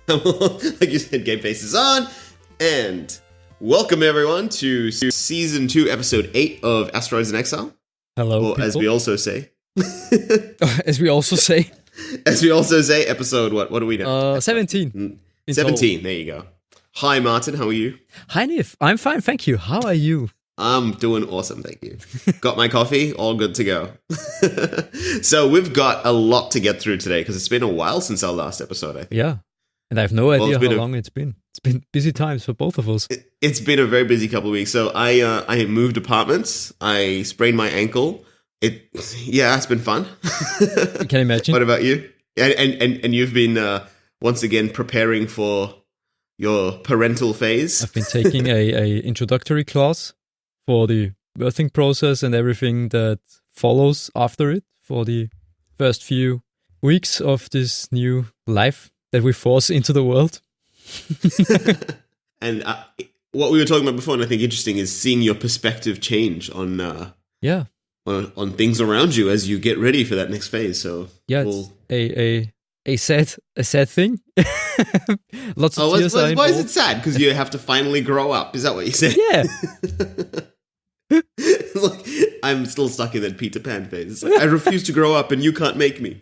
Like you said, game face is on, and welcome everyone to season 2, episode 8 of Asteroids in Exile. Hello, or as we also say, episode what do we know? 17. 17. There you go. Hi, Martin. How are you? Hi, Nif. I'm fine, thank you. How are you? I'm doing awesome, thank you. Got my coffee, all good to go. So we've got a lot to get through today because it's been a while since our last episode, I think. Yeah, and I have no idea how long it's been. It's been busy times for both of us. It's been a very busy couple of weeks. So I moved apartments. I sprained my ankle. It's been fun. You can imagine. What about you? And you've been once again preparing for your parental phase. I've been taking a introductory class for the birthing process and everything that follows after it for the first few weeks of this new life that we force into the world. And what we were talking about before, and I think interesting, is seeing your perspective change on on things around you as you get ready for that next phase. So it's a sad thing. Lots of tears. Why is it sad? Because you have to finally grow up. Is that what you said? Yeah. It's like, I'm still stuck in that Peter Pan phase. It's like, I refuse to grow up and you can't make me.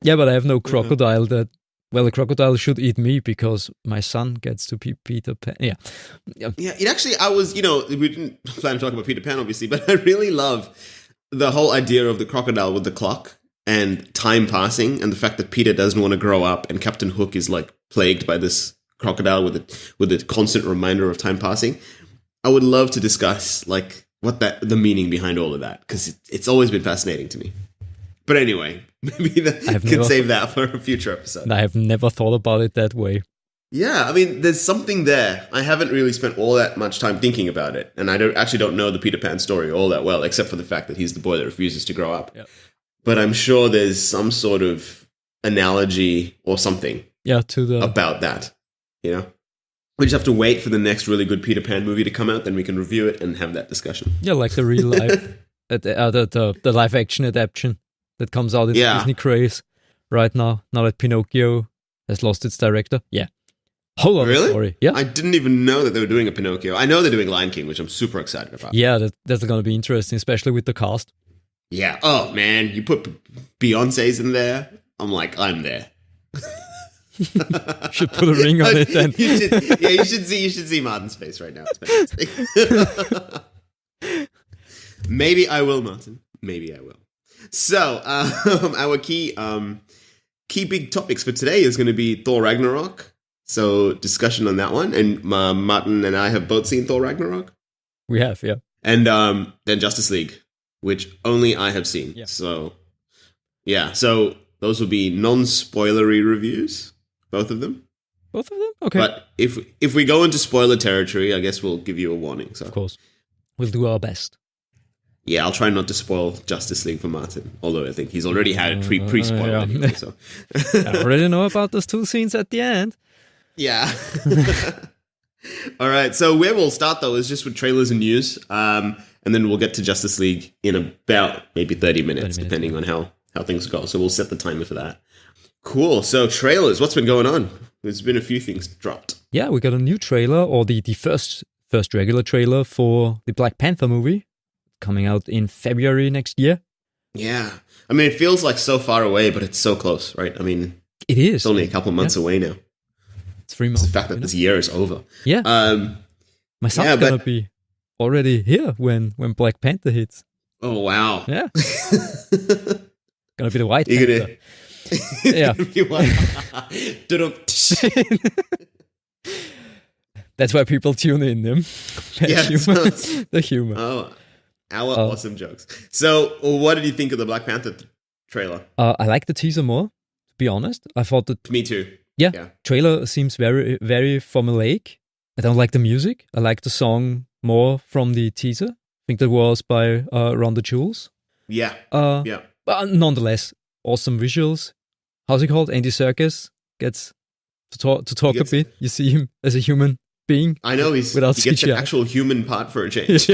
Yeah, but I have no crocodile that... Well, a crocodile should eat me because my son gets to be Peter Pan. Yeah. It actually, we didn't plan to talk about Peter Pan, obviously, but I really love the whole idea of the crocodile with the clock and time passing and the fact that Peter doesn't want to grow up and Captain Hook is like plagued by this crocodile with a constant reminder of time passing. I would love to discuss like the meaning behind all of that because it's always been fascinating to me. But anyway, maybe save that for a future episode. I have never thought about it that way. Yeah, I mean, there's something there. I haven't really spent all that much time thinking about it, and I don't know the Peter Pan story all that well, except for the fact that he's the boy that refuses to grow up. Yep. But I'm sure there's some sort of analogy or something about that, We just have to wait for the next really good Peter Pan movie to come out, then we can review it and have that discussion. Yeah, like the real life, the live action adaptation that comes out in the Disney craze right now that Pinocchio has lost its director. Yeah. Whole other story. Yeah. I didn't even know that they were doing a Pinocchio. I know they're doing Lion King, which I'm super excited about. Yeah, that's going to be interesting, especially with the cast. Yeah. Oh, man. You put Beyonce's in there. I'm there. Should put a ring on it then. You should see Martin's face right now. It's fantastic. Maybe I will, Martin. Maybe I will. So, our key big topics for today is going to be Thor Ragnarok. So, discussion on that one. And Martin and I have both seen Thor Ragnarok. We have, yeah. And then Justice League, which only I have seen. Yeah. So, yeah. So, those will be non-spoilery reviews, both of them. Both of them? Okay. But if we go into spoiler territory, I guess we'll give you a warning. So. Of course. We'll do our best. Yeah, I'll try not to spoil Justice League for Martin, although I think he's already had it pre-spoiled anyway. So. I already know about those 2 scenes at the end. Yeah. All right, so where we'll start, though, is just with trailers and news, and then we'll get to Justice League in about maybe 30 minutes, depending on how things go. So we'll set the timer for that. Cool, so trailers, what's been going on? There's been a few things dropped. Yeah, we got a new trailer, or the first regular trailer for the Black Panther movie, coming out in February next year. Yeah. I mean, it feels like so far away, but it's so close, right? I mean, it is. It's only a couple months away now. It's 3 months. It's the fact that this year is over. Yeah. My son's going to be already here when Black Panther hits. Oh, wow. Yeah. Going to be the White Panther. Yeah. That's why people tune in them. The humor. Oh, our awesome jokes. So, what did you think of the Black Panther trailer? I like the teaser more, to be honest. I thought that... Me too. Yeah. Trailer seems very, very formulaic. I don't like the music. I like the song more from the teaser. I think that was by Run the Jewels. Yeah. But nonetheless, awesome visuals. How's it called? Andy Serkis gets to talk a bit. You see him as a human being. I know he gets CGI. an actual human part for a change.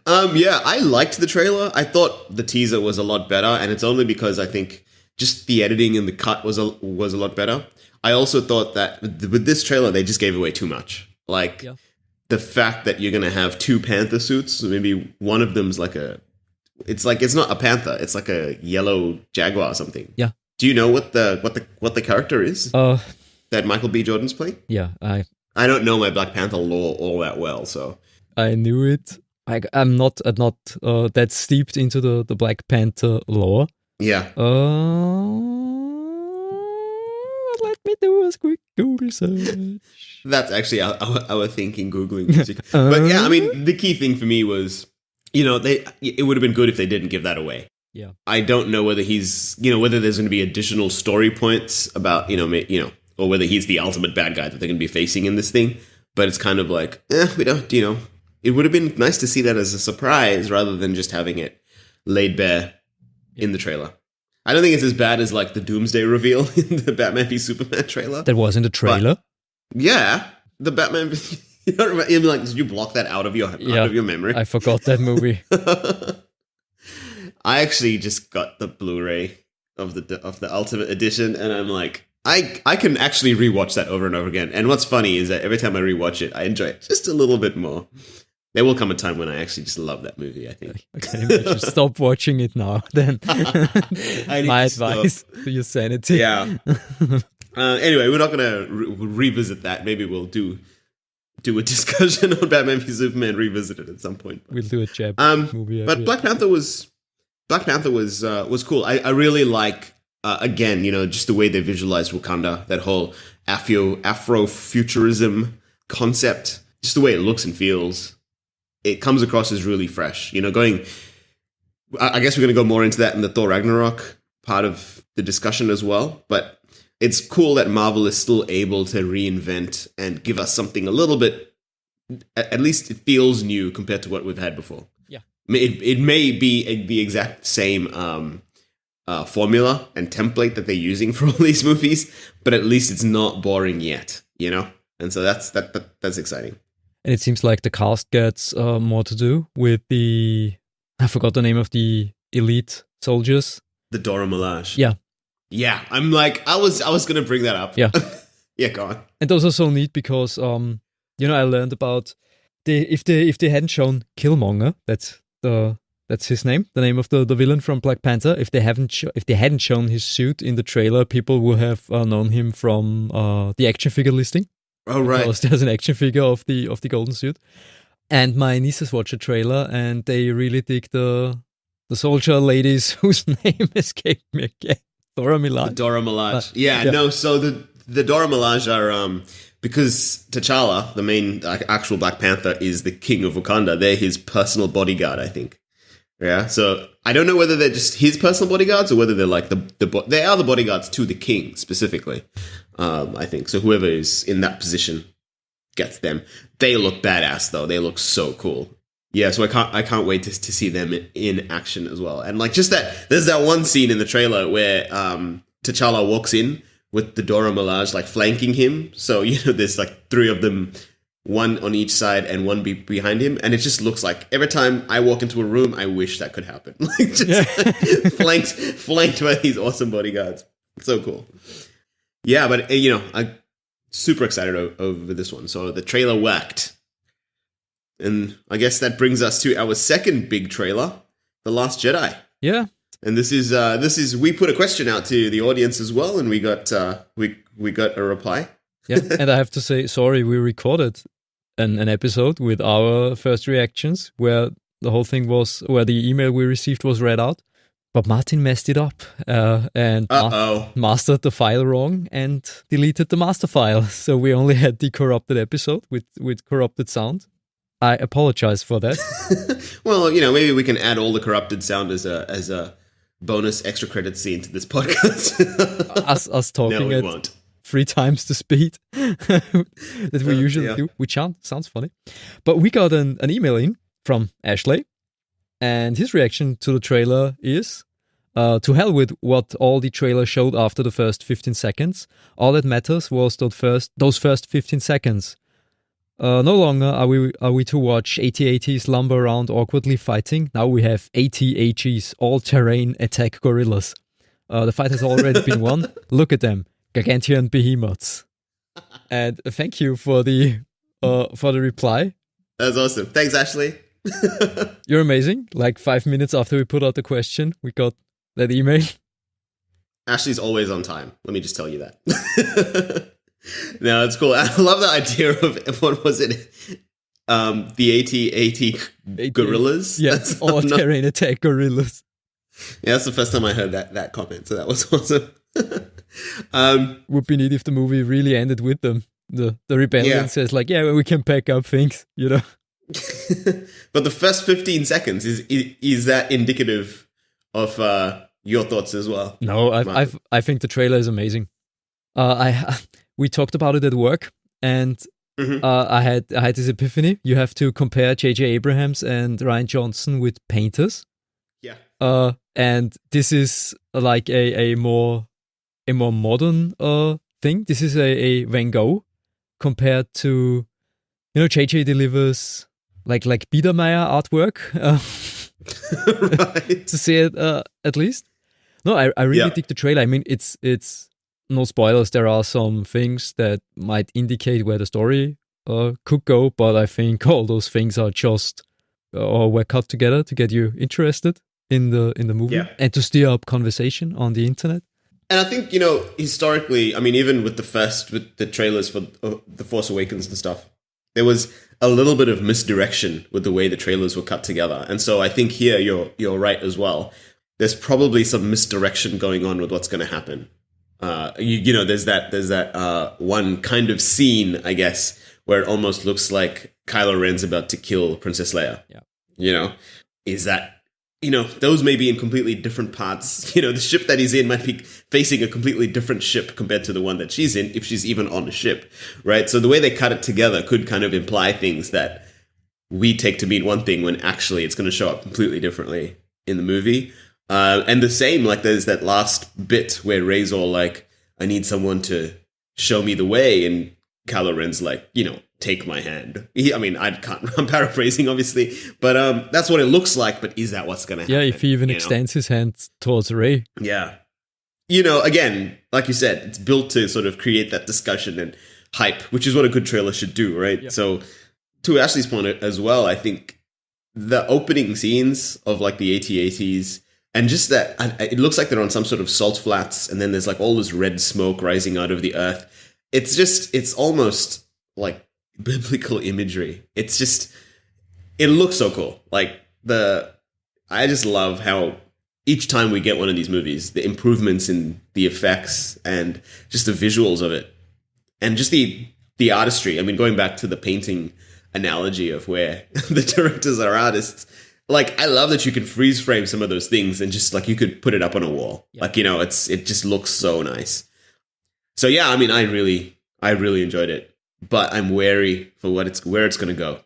I liked the trailer. I thought the teaser was a lot better, and it's only because I think just the editing and the cut was a lot better. I also thought that with this trailer, they just gave away too much. Like the fact that you're going to have 2 panther suits, so maybe one of them's like it's not a panther, it's like a yellow jaguar or something. Yeah. Do you know what the character is that Michael B. Jordan's playing? Yeah, I don't know my Black Panther lore all that well, so I knew it. I'm not that steeped into the Black Panther lore. Yeah. Let me do a quick Google search. That's actually our thinking Googling music. But yeah, I mean, the key thing for me was, it would have been good if they didn't give that away. Yeah. I don't know whether whether there's going to be additional story points about, or whether he's the ultimate bad guy that they're going to be facing in this thing. But it's kind of like, we don't, it would have been nice to see that as a surprise rather than just having it laid bare in the trailer. I don't think it's as bad as like the Doomsday reveal in the Batman v Superman trailer. That was in the trailer? But, yeah. The Batman... You don't remember, like, did you block that out of your memory? I forgot that movie. I actually just got the Blu-ray of the Ultimate Edition, and I'm like, I can actually rewatch that over and over again. And what's funny is that every time I rewatch it, I enjoy it just a little bit more. There will come a time when I actually just love that movie, I think. Okay, stop watching it now, then. My advice to your sanity. Yeah. Anyway, we're not going to revisit that. Maybe we'll do a discussion on Batman v Superman, revisit it at some point. We'll do a jab movie. But Black Panther was cool. I really like, again, just the way they visualized Wakanda, that whole Afrofuturism concept, just the way it looks and feels. It comes across as really fresh. I guess we're going to go more into that in the Thor Ragnarok part of the discussion as well. But it's cool that Marvel is still able to reinvent and give us something a little bit, at least it feels new compared to what we've had before. Yeah. It may be the exact same formula and template that they're using for all these movies, but at least it's not boring yet, And so that's exciting. And it seems like the cast gets more to do with I forgot the name of the elite soldiers. The Dora Milaje. Yeah. Yeah, I'm like, I was going to bring that up. Yeah. Yeah, go on. And those are so neat because, I learned about if they hadn't shown Killmonger, that's his name, the name of the villain from Black Panther. If they hadn't shown his suit in the trailer, people would have known him from the action figure listing. Oh, right. Because there's an action figure of the golden suit. And my nieces watched the trailer and they really dig the soldier ladies whose name escaped me again. Dora Milaje. The Dora Milaje. No, so the Dora Milaje are, because T'Challa, the main actual Black Panther, is the king of Wakanda. They're his personal bodyguard, I think. Yeah, so I don't know whether they're just his personal bodyguards or whether they're like they are the bodyguards to the king specifically. I think so. Whoever is in that position gets them. They look badass though. They look so cool. Yeah, so I can't wait to see them in action as well. And like just that, there's that one scene in the trailer where T'Challa walks in with the Dora Milaje like flanking him. So there's like 3 of them, one on each side and one behind him, and it just looks like every time I walk into a room, I wish that could happen. Like just flanked by these awesome bodyguards. So cool. Yeah, but I'm super excited over this one. So the trailer worked. And I guess that brings us to our second big trailer, The Last Jedi. Yeah. And this is we put a question out to the audience as well, and we got we got a reply. Yeah, and I have to say, sorry, we recorded an episode with our first reactions where the whole thing was, where the email we received was read out, but Martin messed it up and mastered the file wrong and deleted the master file. So we only had the corrupted episode with corrupted sound. I apologize for that. Well, maybe we can add all the corrupted sound as a bonus extra credit scene to this podcast. us talking no, we won't. 3 times the speed that we usually do, which sounds funny. But we got an email in from Ashley, and his reaction to the trailer is, to hell with what all the trailer showed after the first 15 seconds. All that matters was those first 15 seconds. No longer are we to watch AT-ATs lumber around awkwardly fighting. Now we have AT-AGs, all-terrain attack gorillas. The fight has already been won. Look at them, gargantuan behemoths. And thank you for the reply. That's awesome. Thanks, Ashley. You're amazing. Like 5 minutes after we put out the question, we got that email. Ashley's always on time. Let me just tell you that. No, it's cool. I love the idea of what was it? The AT-AT gorillas? Yes, all terrain attack gorillas. Yeah, that's the first time I heard that comment, so that was awesome. Would be neat if the movie really ended with them. The rebellion says like, yeah, well, we can pack up things, you know. But the first 15 seconds is that indicative of your thoughts as well? No, I think the trailer is amazing. We talked about it at work, and I had this epiphany. You have to compare J.J. Abrams and Rian Johnson with painters. Yeah. And this is like a more modern thing. This is a Van Gogh compared to, J.J. delivers like Biedermeier artwork. Right. To say it at least. No, I really dig the trailer. I mean, it's no spoilers. There are some things that might indicate where the story could go, but I think all those things are just were cut together to get you interested in the movie and to stir up conversation on the internet. And I think, historically, I mean, even with the trailers for The Force Awakens and stuff, there was a little bit of misdirection with the way the trailers were cut together. And so I think here you're right as well. There's probably some misdirection going on with what's going to happen. There's that one kind of scene, I guess, where it almost looks like Kylo Ren's about to kill Princess Leia. Yeah. Is that, those may be in completely different parts. The ship that he's in might be facing a completely different ship compared to the one that she's in, if she's even on the ship, right? So the way they cut it together could kind of imply things that we take to mean one thing when actually it's going to show up completely differently in the movie. And the same, like there's that last bit where Rey's all like, I need someone to show me the way. And Kylo Ren's like, take my hand. I'm paraphrasing, obviously, but that's what it looks like. But is that what's going to happen? Yeah, if he even extends his hand towards Rey. Yeah. Again, like you said, it's built to sort of create that discussion and hype, which is what a good trailer should do, right? Yep. So to Ashley's point as well, I think the opening scenes of like the AT-ATs and just that, it looks like they're on some sort of salt flats, and then there's like all this red smoke rising out of the earth. It's almost like biblical imagery. It looks so cool. I just love how each time we get one of these movies, the improvements in the effects and just the visuals of it, and just the artistry. I mean, going back to the painting analogy of where the directors are artists, like I love that you can freeze frame some of those things and just like you could put it up on a wall. Yeah. It just looks so nice. So yeah, I mean, I really enjoyed it, but I'm wary for where it's going to go.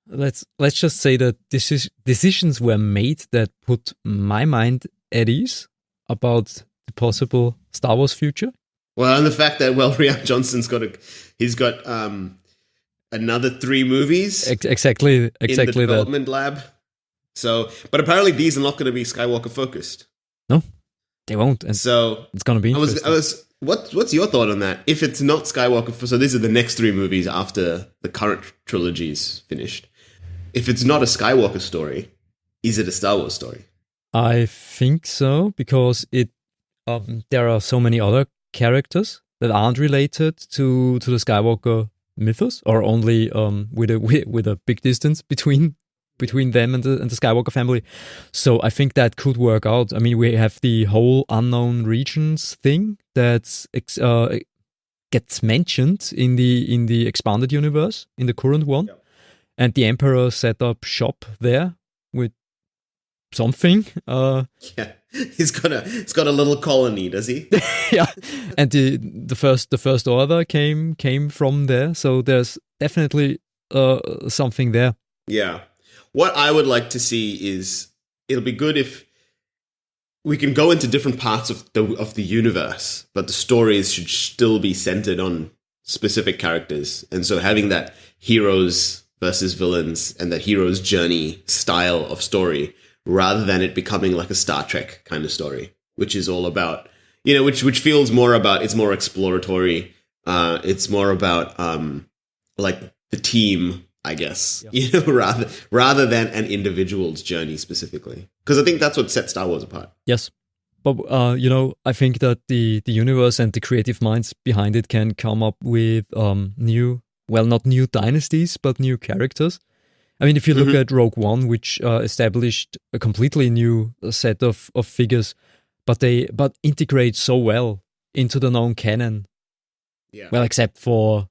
Let's just say that decisions were made that put my mind at ease about the possible Star Wars future. Well, and the fact that Rian Johnson's got another 3 movies exactly in the development lab. So, but apparently these are not going to be Skywalker focused. No, they won't. And so it's going to be interesting. What's your thought on that? If it's not Skywalker, so these are the next 3 movies after the current trilogy is finished. If it's not a Skywalker story, is it a Star Wars story? I think so, because there are so many other characters that aren't related to the Skywalker mythos, or only with a big distance between them and the Skywalker family. So I think that could work out. I mean, we have the whole unknown regions thing that gets mentioned in the expanded universe, in the current one. Yeah. And the Emperor set up shop there with something. Yeah, he's got a little colony, does he? Yeah, and the first order came from there. So there's definitely something there. Yeah. What I would like to see is, it'll be good if we can go into different parts of the universe, but the stories should still be centered on specific characters. And so having that heroes versus villains and that hero's journey style of story, rather than it becoming like a Star Trek kind of story, which is all about You know, which feels more about, it's more exploratory. It's more about like the team, I guess. Yeah. You know, rather than an individual's journey specifically. Because I think that's what sets Star Wars apart. Yes. But, you know, I think that the universe and the creative minds behind it can come up with new, well, not new dynasties, but new characters. I mean, if you look at Rogue One, which established a completely new set of figures, but integrate so well into the known canon. Yeah. Well, except for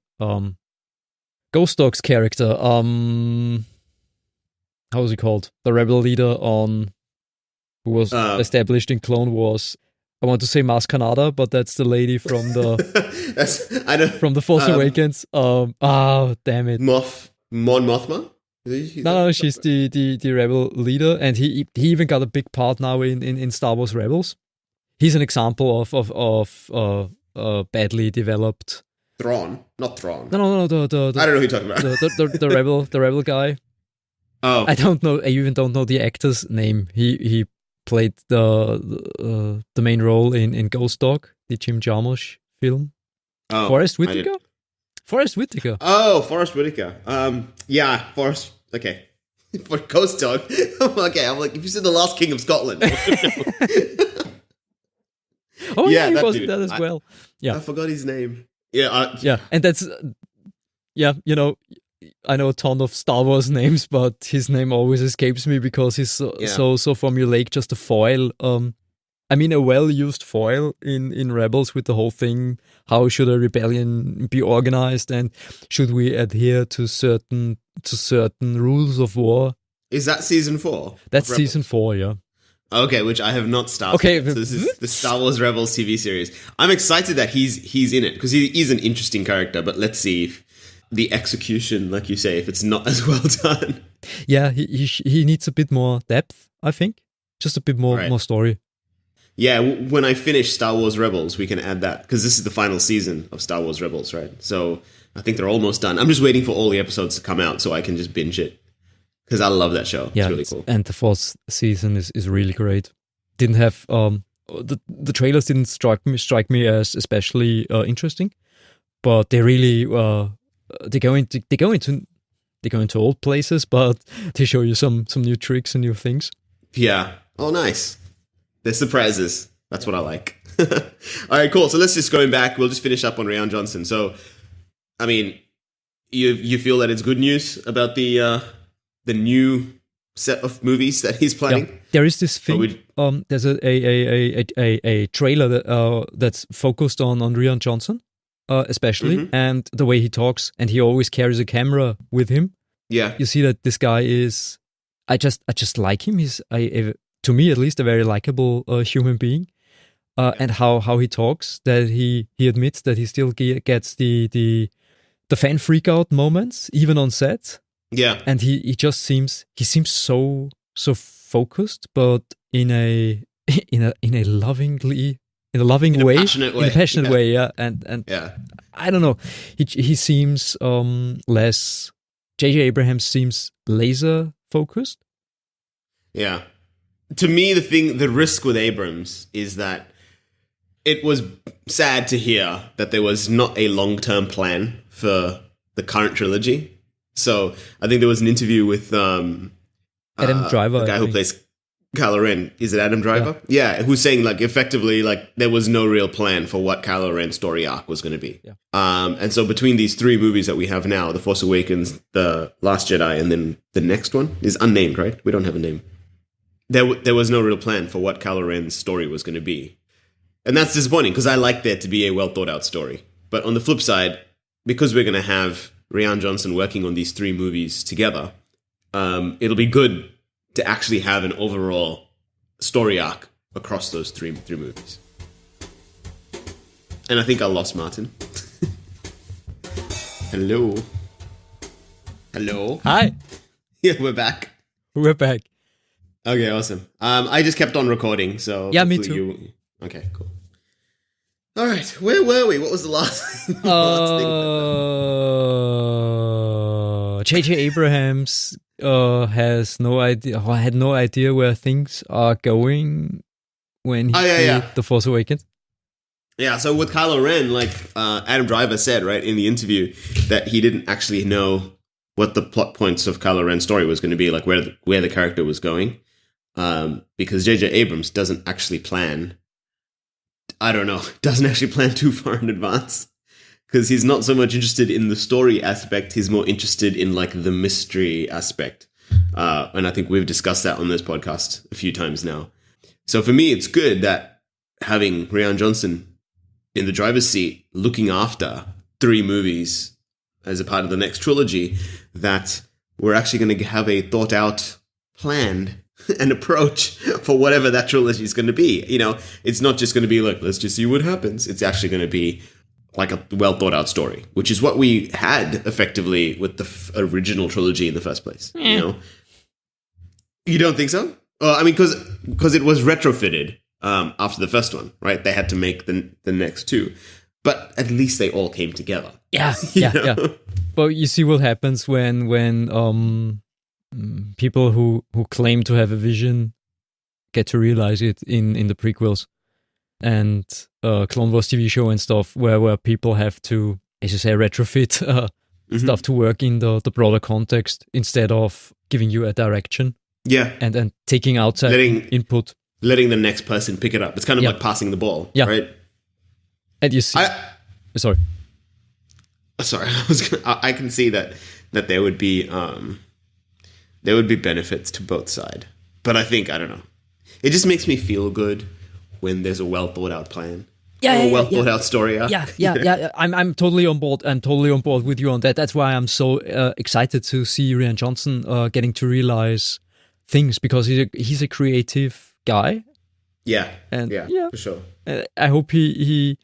Ghost Dog's character. How was he called? The rebel leader who was established in Clone Wars. I want to say Maz Kanata, but that's the lady from the from the Force Awakens. Damn it, Mon Mothma. No, she's the rebel leader, and he even got a big part now in Star Wars Rebels. He's an example of badly developed. Thrawn, not Thrawn. No. I don't know who you're talking about. the rebel guy. Oh, I don't know. I even don't know the actor's name. He played the main role in Ghost Dog, the Jim Jarmusch film. Oh, Forrest Whitaker. Forrest Whitaker. Oh, Forrest Whitaker. Yeah, Forrest. Okay, for Ghost Dog. Okay, I'm like, if you said the Last King of Scotland. Oh yeah, he was that as well. Yeah, I forgot his name. Yeah, yeah, and that's you know, I know a ton of Star Wars names, but his name always escapes me because he's so formulaic, just a foil. I mean, a well-used foil in Rebels with the whole thing. How should a rebellion be organized, and should we adhere to certain rules of war? Is that season 4? That's season 4, yeah. Okay, which I have not started. Okay, so this is the Star Wars Rebels TV series. I'm excited that he's in it because he is an interesting character. But let's see if the execution, like you say, if it's not as well done. Yeah, he needs a bit more depth. I think just a bit more story. Yeah, when I finish Star Wars Rebels, we can add that because this is the final season of Star Wars Rebels, right? So I think they're almost done. I'm just waiting for all the episodes to come out so I can just binge it because I love that show. Yeah, it's really cool. And the 4th season is really great. Didn't have the trailers didn't strike me as especially interesting, but they really they go into old places, but they show you some new tricks and new things. Yeah. Oh, nice. They're surprises. That's what I like. All right, cool. So let's just going back. We'll just finish up on Rian Johnson. So, I mean, you feel that it's good news about the new set of movies that he's planning? Yeah. There is this thing. There's a trailer that's focused on Rian Johnson, especially, and the way he talks, and he always carries a camera with him. Yeah, you see that this guy is. I just like him. He's to me at least a very likable human being, and how he talks. That he admits that he still gets the fan freak out moments even on set. Yeah, and he just seems so focused, but in a loving way, in a passionate way, yeah. And yeah, I don't know. He seems less. J.J. Abrams seems laser focused. Yeah. To me, the risk with Abrams is that it was sad to hear that there was not a long-term plan for the current trilogy. So I think there was an interview with Adam Driver, the guy who plays Kylo Ren. Is it Adam Driver? Yeah, who's saying like effectively like there was no real plan for what Kylo Ren's story arc was going to be. Yeah. And so between these 3 movies that we have now, The Force Awakens, The Last Jedi, and then the next one is unnamed, right? We don't have a name. There was no real plan for what Kylo Ren's story was going to be. And that's disappointing because I like there to be a well thought out story. But on the flip side, because we're going to have Rian Johnson working on these 3 movies together, it'll be good to actually have an overall story arc across those three movies. And I think I lost Martin. Hello. Hi. Yeah, we're back. Okay, awesome. I just kept on recording, so... Yeah, me too. Okay, cool. All right, where were we? What was the last thing? J.J. Abrams has no idea, or had no idea where things are going when he did The Force Awakens. Yeah, so with Kylo Ren, like Adam Driver said, right, in the interview, that he didn't actually know what the plot points of Kylo Ren's story was going to be, like where the character was going, because J.J. Abrams doesn't actually plan. I don't know, doesn't actually plan too far in advance, because he's not so much interested in the story aspect. He's more interested in like the mystery aspect, and I think we've discussed that on this podcast a few times now. So for me, it's good that having Rian Johnson in the driver's seat, looking after 3 movies as a part of the next trilogy, that we're actually going to have a thought out plan and approach for whatever that trilogy is going to be. You know, it's not just going to be like, let's just see what happens. It's actually going to be like a well thought out story, which is what we had effectively with the original trilogy in the first place. You know, you don't think so? I mean, because it was retrofitted. After the first one, right? They had to make the next 2, but at least they all came together. Yeah. But you see what happens when people who claim to have a vision get to realize it in the prequels and Clone Wars TV show and stuff, where people have to, as you say, retrofit stuff to work in the broader context instead of giving you a direction. Yeah, and taking outside input. Letting the next person pick it up. It's kind of like passing the ball, right? And you see... Sorry. I can see that there would be benefits to both sides. But I don't know. It just makes me feel good when there's a well-thought-out plan. Or a well-thought-out story. Yeah. I'm totally on board. I'm totally on board with you on that. That's why I'm so excited to see Rian Johnson getting to realize things, because he's a creative guy. For sure. I hope he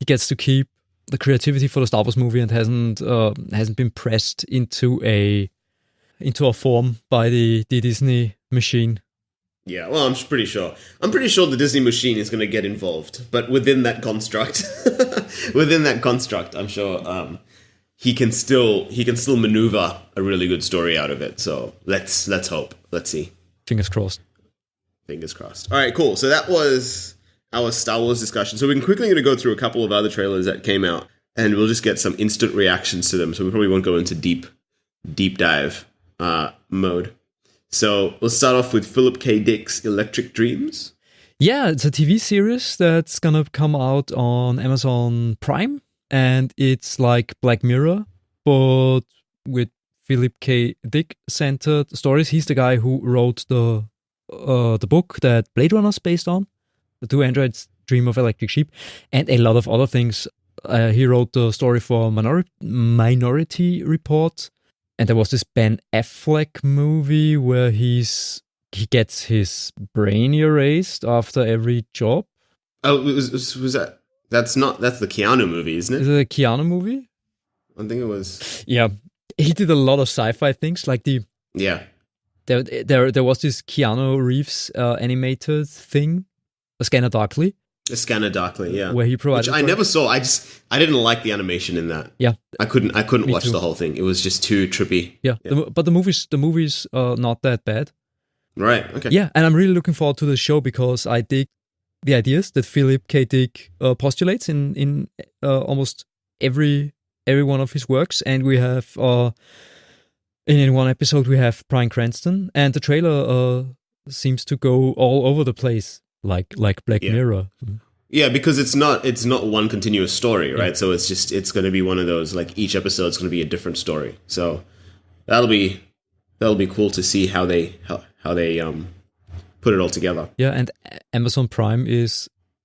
gets to keep the creativity for the Star Wars movie and hasn't been pressed into a form by the Disney machine. Yeah, well, I'm pretty sure the Disney machine is going to get involved, but within that construct, I'm sure he can still maneuver a really good story out of it. So let's hope. Let's see. Fingers crossed. Fingers crossed. All right, cool. So that was our Star Wars discussion. So we're quickly going to go through a couple of other trailers that came out, and we'll just get some instant reactions to them. So we probably won't go into deep dive mode. So let's start off with Philip K. Dick's Electric Dreams. Yeah, it's a TV series that's going to come out on Amazon Prime, and it's like Black Mirror, but with Philip K. Dick centered stories. He's the guy who wrote the book that Blade Runner is based on, The Two Androids Dream of Electric Sheep, and a lot of other things. He wrote the story for Minority Report, and there was this Ben Affleck movie where he gets his brain erased after every job. Oh, was that? That's the Keanu movie, isn't it? Is it a Keanu movie? I think it was. Yeah, he did a lot of sci-fi things, like There was this Keanu Reeves animated thing, A Scanner Darkly. A Scanner Darkly, yeah. Where he provided... Which I never saw. I didn't like the animation in that. Yeah. I couldn't watch the whole thing. It was just too trippy. Yeah. But the movie's not that bad. Right, okay. Yeah, and I'm really looking forward to the show because I dig the ideas that Philip K. Dick postulates in almost every one of his works. And we have... in one episode, we have Bryan Cranston, and the trailer seems to go all over the place, like Black Mirror. Yeah, because it's not one continuous story, right? Yeah. So it's going to be one of those, like, each episode is going to be a different story. So that'll be cool to see how they put it all together. Yeah, and Amazon Prime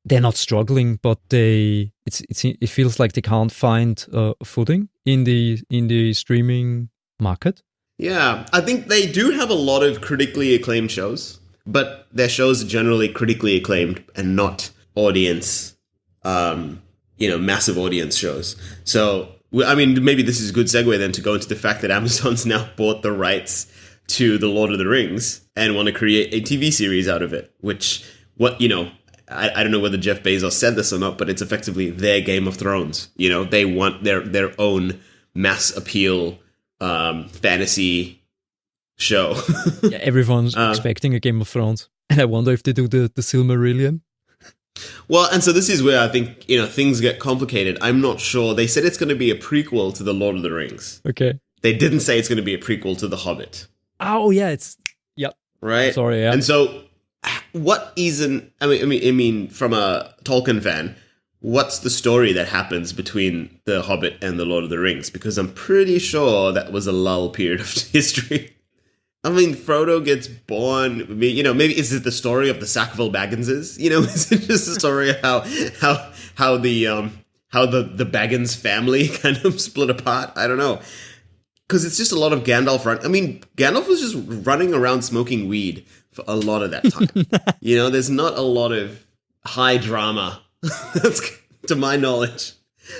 they're not struggling, but it feels like they can't find footing in the streaming market. Yeah, I think they do have a lot of critically acclaimed shows, but their shows are generally critically acclaimed and not audience, massive audience shows. So, I mean, maybe this is a good segue then to go into the fact that Amazon's now bought the rights to The Lord of the Rings and want to create a TV series out of it, I don't know whether Jeff Bezos said this or not, but it's effectively their Game of Thrones. They want their own mass appeal fantasy show. Yeah, everyone's expecting a Game of Thrones, and I wonder if they do the Silmarillion. Well, and so this is where I think, things get complicated. I'm not sure. They said it's going to be a prequel to The Lord of the Rings. Okay. They didn't say it's going to be a prequel to The Hobbit. Oh, yeah, yep. Right? Sorry, yeah. And so what isn't, I mean, from a Tolkien fan, what's the story that happens between The Hobbit and The Lord of the Rings? Because I'm pretty sure that was a lull period of history. I mean, Frodo gets born. Maybe is it the story of the Sackville Bagginses? Is it just a story of how the Baggins family kind of split apart? I don't know, because it's just a lot of Gandalf Gandalf was just running around smoking weed for a lot of that time. There's not a lot of high drama, that's to my knowledge,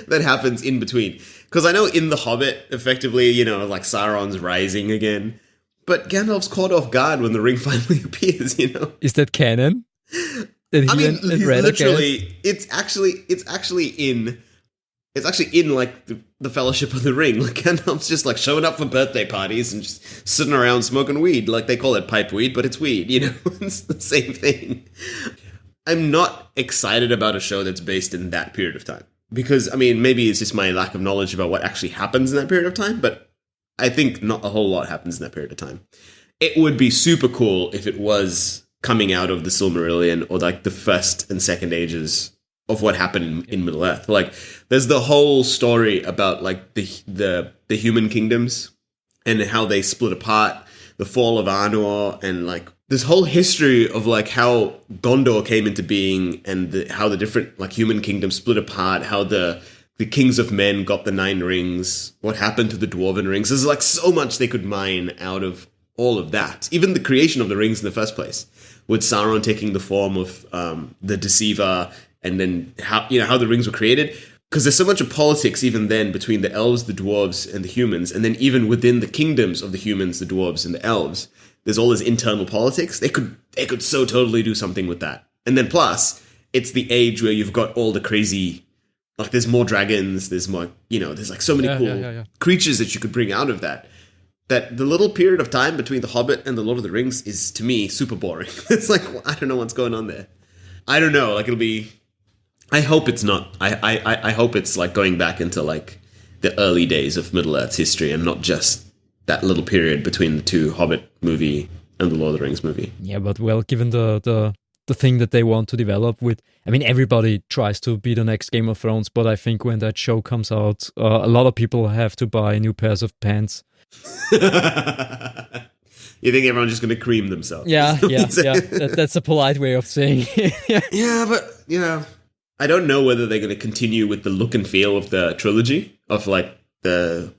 that happens in between. Because I know in The Hobbit, effectively, like Sauron's rising again. But Gandalf's caught off guard when the ring finally appears, Is that canon? He's literally, it's actually in like the Fellowship of the Ring. Like Gandalf's just like showing up for birthday parties and just sitting around smoking weed. Like they call it pipe weed, but it's weed, It's the same thing. I'm not excited about a show that's based in that period of time. Because, maybe it's just my lack of knowledge about what actually happens in that period of time, but I think not a whole lot happens in that period of time. It would be super cool if it was coming out of the Silmarillion or like the first and second ages of what happened in Middle Earth. Like, there's the whole story about like the human kingdoms and how they split apart, the fall of Arnor, and like this whole history of like how Gondor came into being and how the different like human kingdoms split apart, how the kings of men got the 9 rings, what happened to the dwarven rings. There's like so much they could mine out of all of that. Even the creation of the rings in the first place, with Sauron taking the form of the Deceiver, and then how the rings were created. Because there's so much of politics even then between the elves, the dwarves, and the humans, and then even within the kingdoms of the humans, the dwarves, and the elves, there's all this internal politics. They could so totally do something with that. And then plus, it's the age where you've got all the crazy. Like, there's more dragons, there's more, there's like so many cool creatures that you could bring out of that. That the little period of time between The Hobbit and The Lord of the Rings is, to me, super boring. It's like, I don't know what's going on there. I don't know. Like, it'll be, I hope it's not. I hope it's like going back into like the early days of Middle Earth's history and not just that little period between the two Hobbit movie and the Lord of the Rings movie. Yeah, but well, given the thing that they want to develop with, everybody tries to be the next Game of Thrones, but I think when that show comes out, a lot of people have to buy new pairs of pants. You think everyone's just going to cream themselves? Yeah. That's a polite way of saying it. Yeah, but, I don't know whether they're going to continue with the look and feel of the trilogy, of like the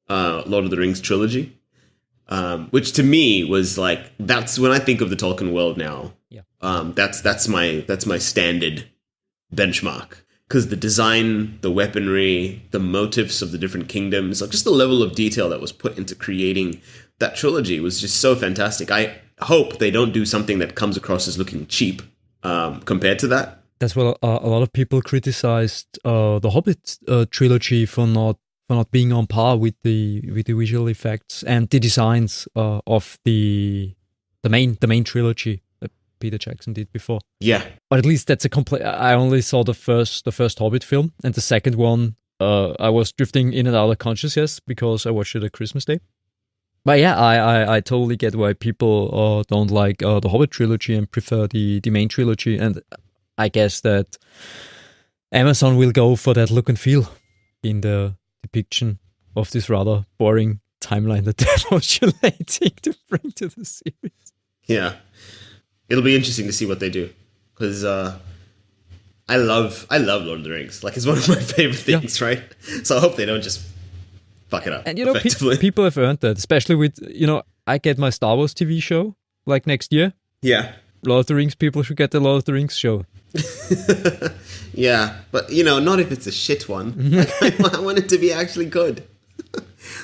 Lord of the Rings trilogy, which to me was like, that's when I think of the Tolkien world now. Yeah. That's my standard benchmark, because the design, the weaponry, the motifs of the different kingdoms, like just the level of detail that was put into creating that trilogy was just so fantastic. I hope they don't do something that comes across as looking cheap compared to that. That's what a lot of people criticized the Hobbit trilogy for not being on par with the visual effects and the designs of the main trilogy that Peter Jackson did before. Yeah, but at least that's a complete. I only saw the first Hobbit film, and the second one I was drifting in and out of consciousness because I watched it at Christmas Day. But yeah, I totally get why people don't like the Hobbit trilogy and prefer the main trilogy, and I guess that Amazon will go for that look and feel in the depiction of this rather boring timeline that they're postulating to bring to the series. Yeah, it'll be interesting to see what they do, because I love Lord of the Rings. Like, it's one of my favorite things, right? So I hope they don't just fuck it up. And people have earned that, especially with I get my Star Wars TV show like next year. Yeah, Lord of the Rings people should get the Lord of the Rings show. Yeah, but not if it's a shit one. Like, I want it to be actually good.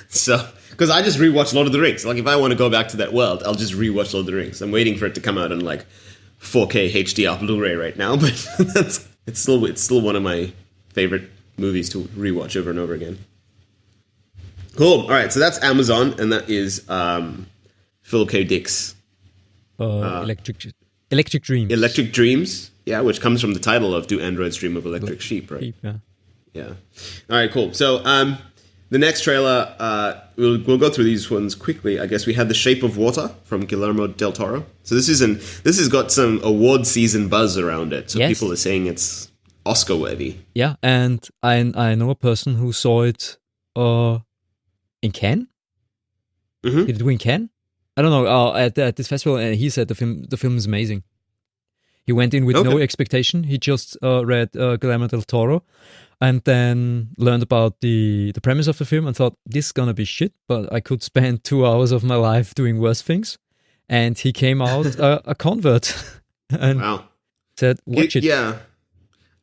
So, because I just rewatch Lord of the Rings. Like, if I want to go back to that world, I'll just rewatch Lord of the Rings. I'm waiting for it to come out on like 4K HDR Blu-ray right now, but it's still one of my favorite movies to rewatch over and over again. Cool. All right, so that's Amazon, and that is Philip K. Dick's Electric Electric Dreams. Electric Dreams, yeah, which comes from the title of "Do Androids Dream of Electric Sheep?" Right? Sheep, yeah. Yeah. All right, cool. So the next trailer, we'll go through these ones quickly. I guess we had The Shape of Water from Guillermo del Toro. So this has got some award season buzz around it. So people are saying it's Oscar worthy. Yeah, and I know a person who saw it in Cannes. Mm-hmm. Did it win Cannes? I don't know. At this festival, and he said the film is amazing. He went in with no expectation. He just read Guillermo del Toro, and then learned about the premise of the film and thought, this is gonna be shit, but I could spend 2 hours of my life doing worse things. And he came out a convert and said, watch it. Yeah.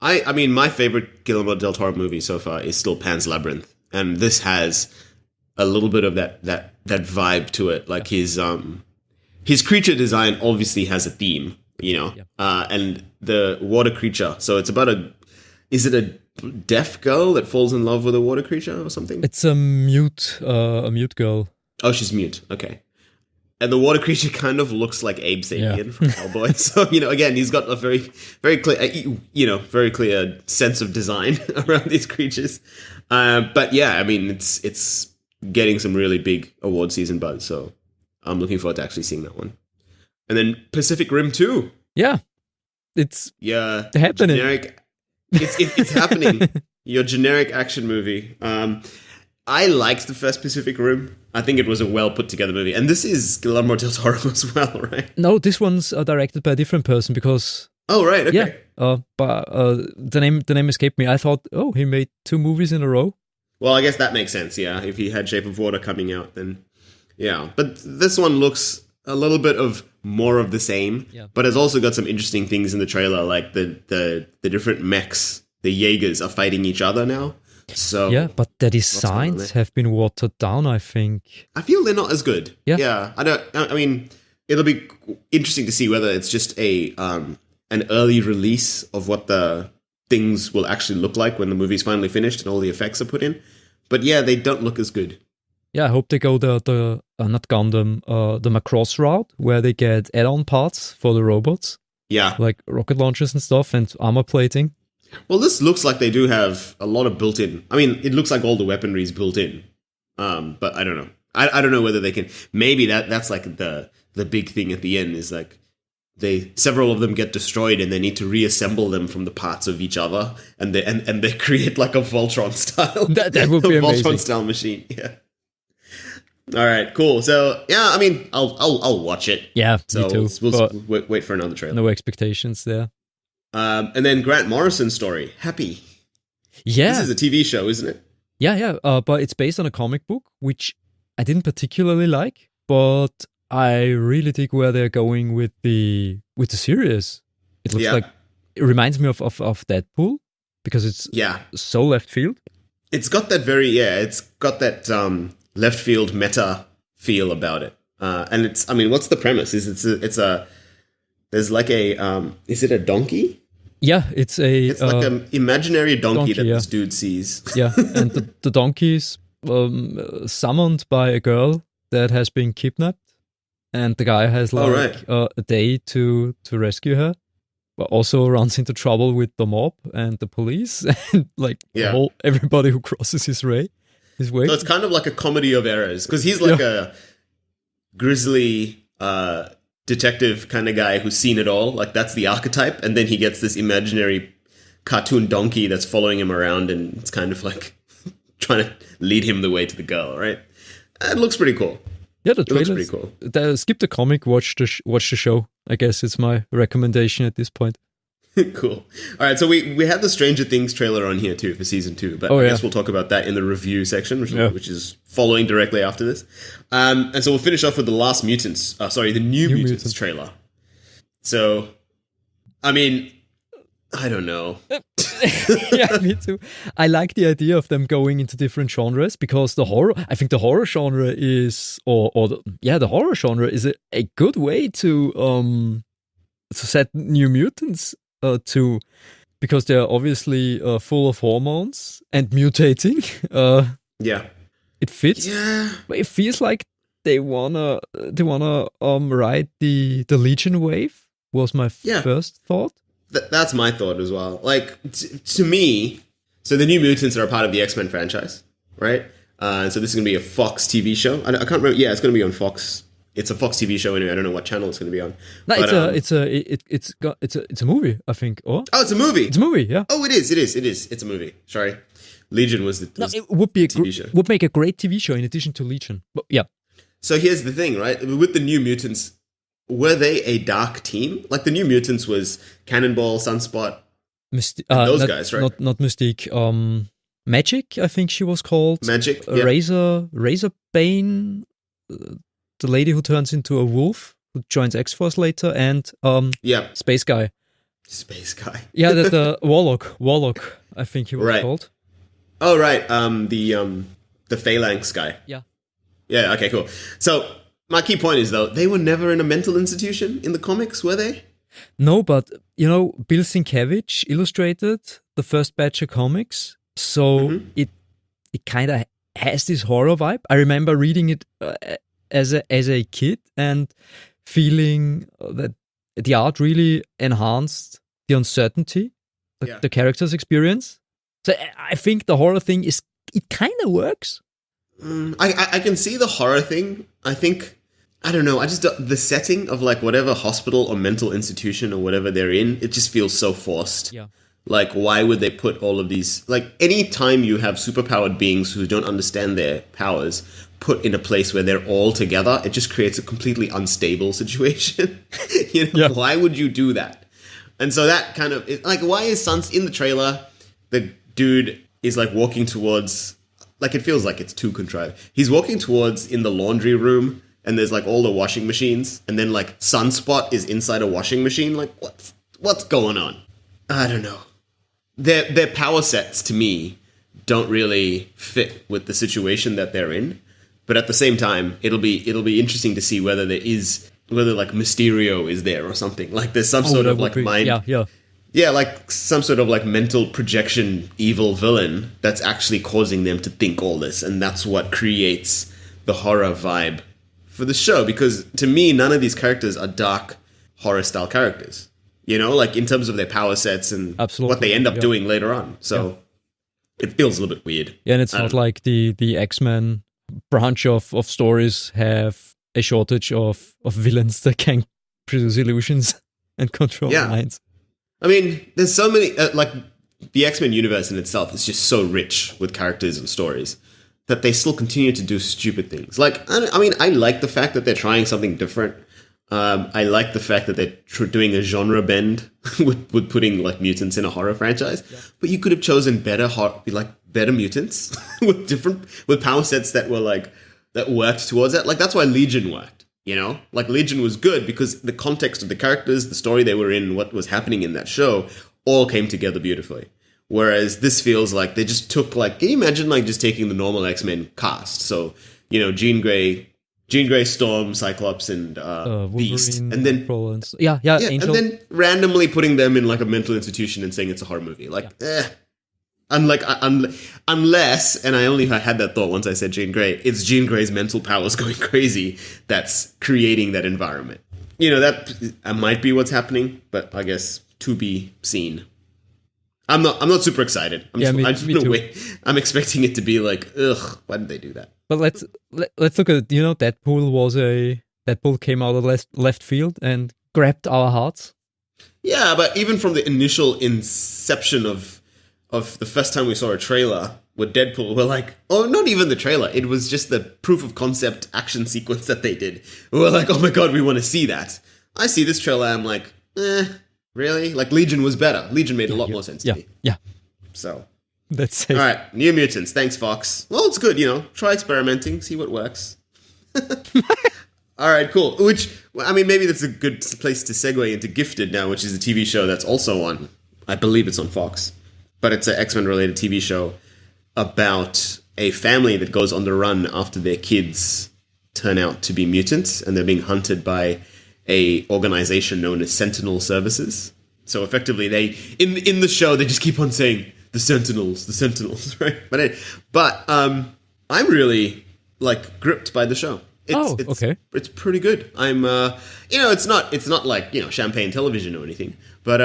I mean, my favorite Guillermo del Toro movie so far is still Pan's Labyrinth. And this has a little bit of that vibe to it. Like his creature design obviously has a theme, you know, and the water creature. So it's about is it a deaf girl that falls in love with a water creature or something? It's a mute girl. Oh, she's mute. Okay. And the water creature kind of looks like Abe Sapien from Hellboy. So, you know, again, he's got a very, very clear, very clear sense of design around these creatures. But yeah, I mean, it's getting some really big award season buzz. So I'm looking forward to actually seeing that one. And then Pacific Rim 2. Yeah. It's happening. It's happening. Your generic action movie. I liked the first Pacific Rim. I think it was a well put together movie, and this is Guillermo del Toro as well, right? No, this one's directed by a different person because. Oh right, okay. Yeah, but the name escaped me. I thought, he made 2 movies in a row. Well, I guess that makes sense. Yeah, if he had Shape of Water coming out, then yeah. But this one looks a little bit of more of the same. Yeah. But it's also got some interesting things in the trailer, like the different mechs, the Jaegers are fighting each other now. So yeah, but the designs have been watered down, I think. I feel they're not as good. Yeah. I mean, it'll be interesting to see whether it's just an early release of what the things will actually look like when the movie's finally finished and all the effects are put in. But yeah, they don't look as good. Yeah, I hope they go the not Gundam, the Macross route, where they get add-on parts for the robots. Yeah. Like rocket launchers and stuff and armor plating. Well, this looks like they do have a lot of built-in. I mean, it looks like all the weaponry is built in. But I don't know. I don't know whether they can. Maybe that's like the big thing at the end is like several of them get destroyed and they need to reassemble them from the parts of each other, and they create like a Voltron style. That would be amazing. Voltron style machine. Yeah. All right. Cool. So yeah, I mean, I'll watch it. Yeah. So me too. we'll wait for another trailer. No expectations there. And then Grant Morrison's story, Happy. Yeah. This is a TV show, isn't it? Yeah. But it's based on a comic book, which I didn't particularly like, but I really dig where they're going with the series. It looks like it reminds me of Deadpool because it's so left field. It's got that left field meta feel about it. And it's, I mean, what's the premise? There's like is it a donkey? Yeah, it's like an imaginary donkey that this dude sees. Yeah, and the donkey's summoned by a girl that has been kidnapped, and the guy has a day to rescue her, but also runs into trouble with the mob and the police and everybody who crosses his way. So it's kind of like a comedy of errors because he's like a grizzly detective kind of guy who's seen it all. Like that's the archetype, and then he gets this imaginary cartoon donkey that's following him around, and it's kind of like trying to lead him the way to the girl. Right? It looks pretty cool. Yeah, the trailer looks pretty cool. Skip the comic, watch the show. I guess it's my recommendation at this point. Cool. All right, so we have the Stranger Things trailer on here too for season 2, but I guess we'll talk about that in the review section, which is following directly after this. And so we'll finish off with the the New Mutants trailer. So, I mean, I don't know. Yeah, me too. I like the idea of them going into different genres because the horror genre is, the horror genre is a good way to set New Mutants because they're obviously full of hormones and mutating. It fits. Yeah, but it feels like they wanna ride the Legion wave was my first thought. That's my thought as well. Like, to me, so the New Mutants are a part of the X-Men franchise, right? So this is going to be a Fox TV show. I can't remember. Yeah, it's going to be on Fox. It's a Fox TV show anyway. I don't know what channel it's going to be on. No, but, it's a movie, I think. Oh, it's a movie. It's a movie. Yeah. Oh, it is. It's a movie. Sorry, Legion was the it would be TV show. Would make a great TV show in addition to Legion. But yeah. So here's the thing, right? With the New Mutants, were they a dark team? Like the New Mutants was Cannonball, Sunspot, those guys, right? Not Mystique. Magic, I think she was called. Magic. Yeah. Razorbane, the lady who turns into a wolf, who joins X-Force later, and Space Guy. Space Guy. Yeah, the Warlock, I think he was called. Oh right, the Phalanx guy. Yeah. Yeah, okay, cool. So my key point is though, they were never in a mental institution in the comics, were they? No, but Bill Sienkiewicz illustrated the first batch of comics, so it kind of has this horror vibe. I remember reading it as a kid and feeling that the art really enhanced the uncertainty, the character's experience. So I think the horror thing it kind of works. I can see the horror thing. I think, I don't know, the setting of like whatever hospital or mental institution or whatever they're in, it just feels so forced. Yeah. Like, why would they put all of these, like, any time you have superpowered beings who don't understand their powers put in a place where they're all together, it just creates a completely unstable situation. Why would you do that? And so that kind of, like, why is in the trailer, the dude is like walking towards, like, it feels like it's too contrived. He's walking towards in the laundry room and there's like all the washing machines and then like Sunspot is inside a washing machine. Like, what's going on? I don't know. Their power sets to me don't really fit with the situation that they're in, but at the same time, it'll be interesting to see whether like Mysterio is there or something. Like there's some sort of like mind, like some sort of like mental projection evil villain that's actually causing them to think all this, and that's what creates the horror vibe for the show. Because to me, none of these characters are dark horror style characters. Like in terms of their power sets and what they end up doing later on. So it feels a little bit weird. Yeah, and it's not like the X-Men branch of stories have a shortage of villains that can produce illusions and control minds. I mean, there's so many, like the X-Men universe in itself is just so rich with characters and stories that they still continue to do stupid things. Like, I mean, I like the fact that they're trying something different. I like the fact that they're doing a genre bend with putting like mutants in a horror franchise, but you could have chosen better mutants with power sets that were that worked towards it. Like that's why Legion worked. Like Legion was good because the context of the characters, the story they were in, what was happening in that show, all came together beautifully. Whereas this feels like they just took can you imagine just taking the normal X-Men cast? So Jean Grey, Storm, Cyclops, and Beast, and then Angel. and then randomly putting them in a mental institution and saying it's a horror movie. Unless, and I only had that thought once I said Jean Grey, it's Jean Grey's mental powers going crazy that's creating that environment. That might be what's happening, but I guess to be seen. I'm not super excited. I'm expecting it to be ugh, why did they do that? But let's look at Deadpool came out of left field and grabbed our hearts. Yeah, but even from the initial inception of the first time we saw a trailer with Deadpool, we're not even the trailer. It was just the proof of concept action sequence that they did. We're like, oh my god, we want to see that. I see this trailer, I'm like, really? Legion was better. Legion made a lot more sense to me. Yeah. So that's safe. All right, New Mutants. Thanks, Fox. Well, it's good, Try experimenting, see what works. All right, cool. Which, I mean, maybe that's a good place to segue into Gifted now, which is a TV show that's also on, I believe it's on Fox, but it's an X-Men related TV show about a family that goes on the run after their kids turn out to be mutants, and they're being hunted by a organization known as Sentinel Services. So effectively, in the show they just keep on saying the Sentinels, right? But I'm really gripped by the show. It's pretty good. I'm it's not like, champagne television or anything, but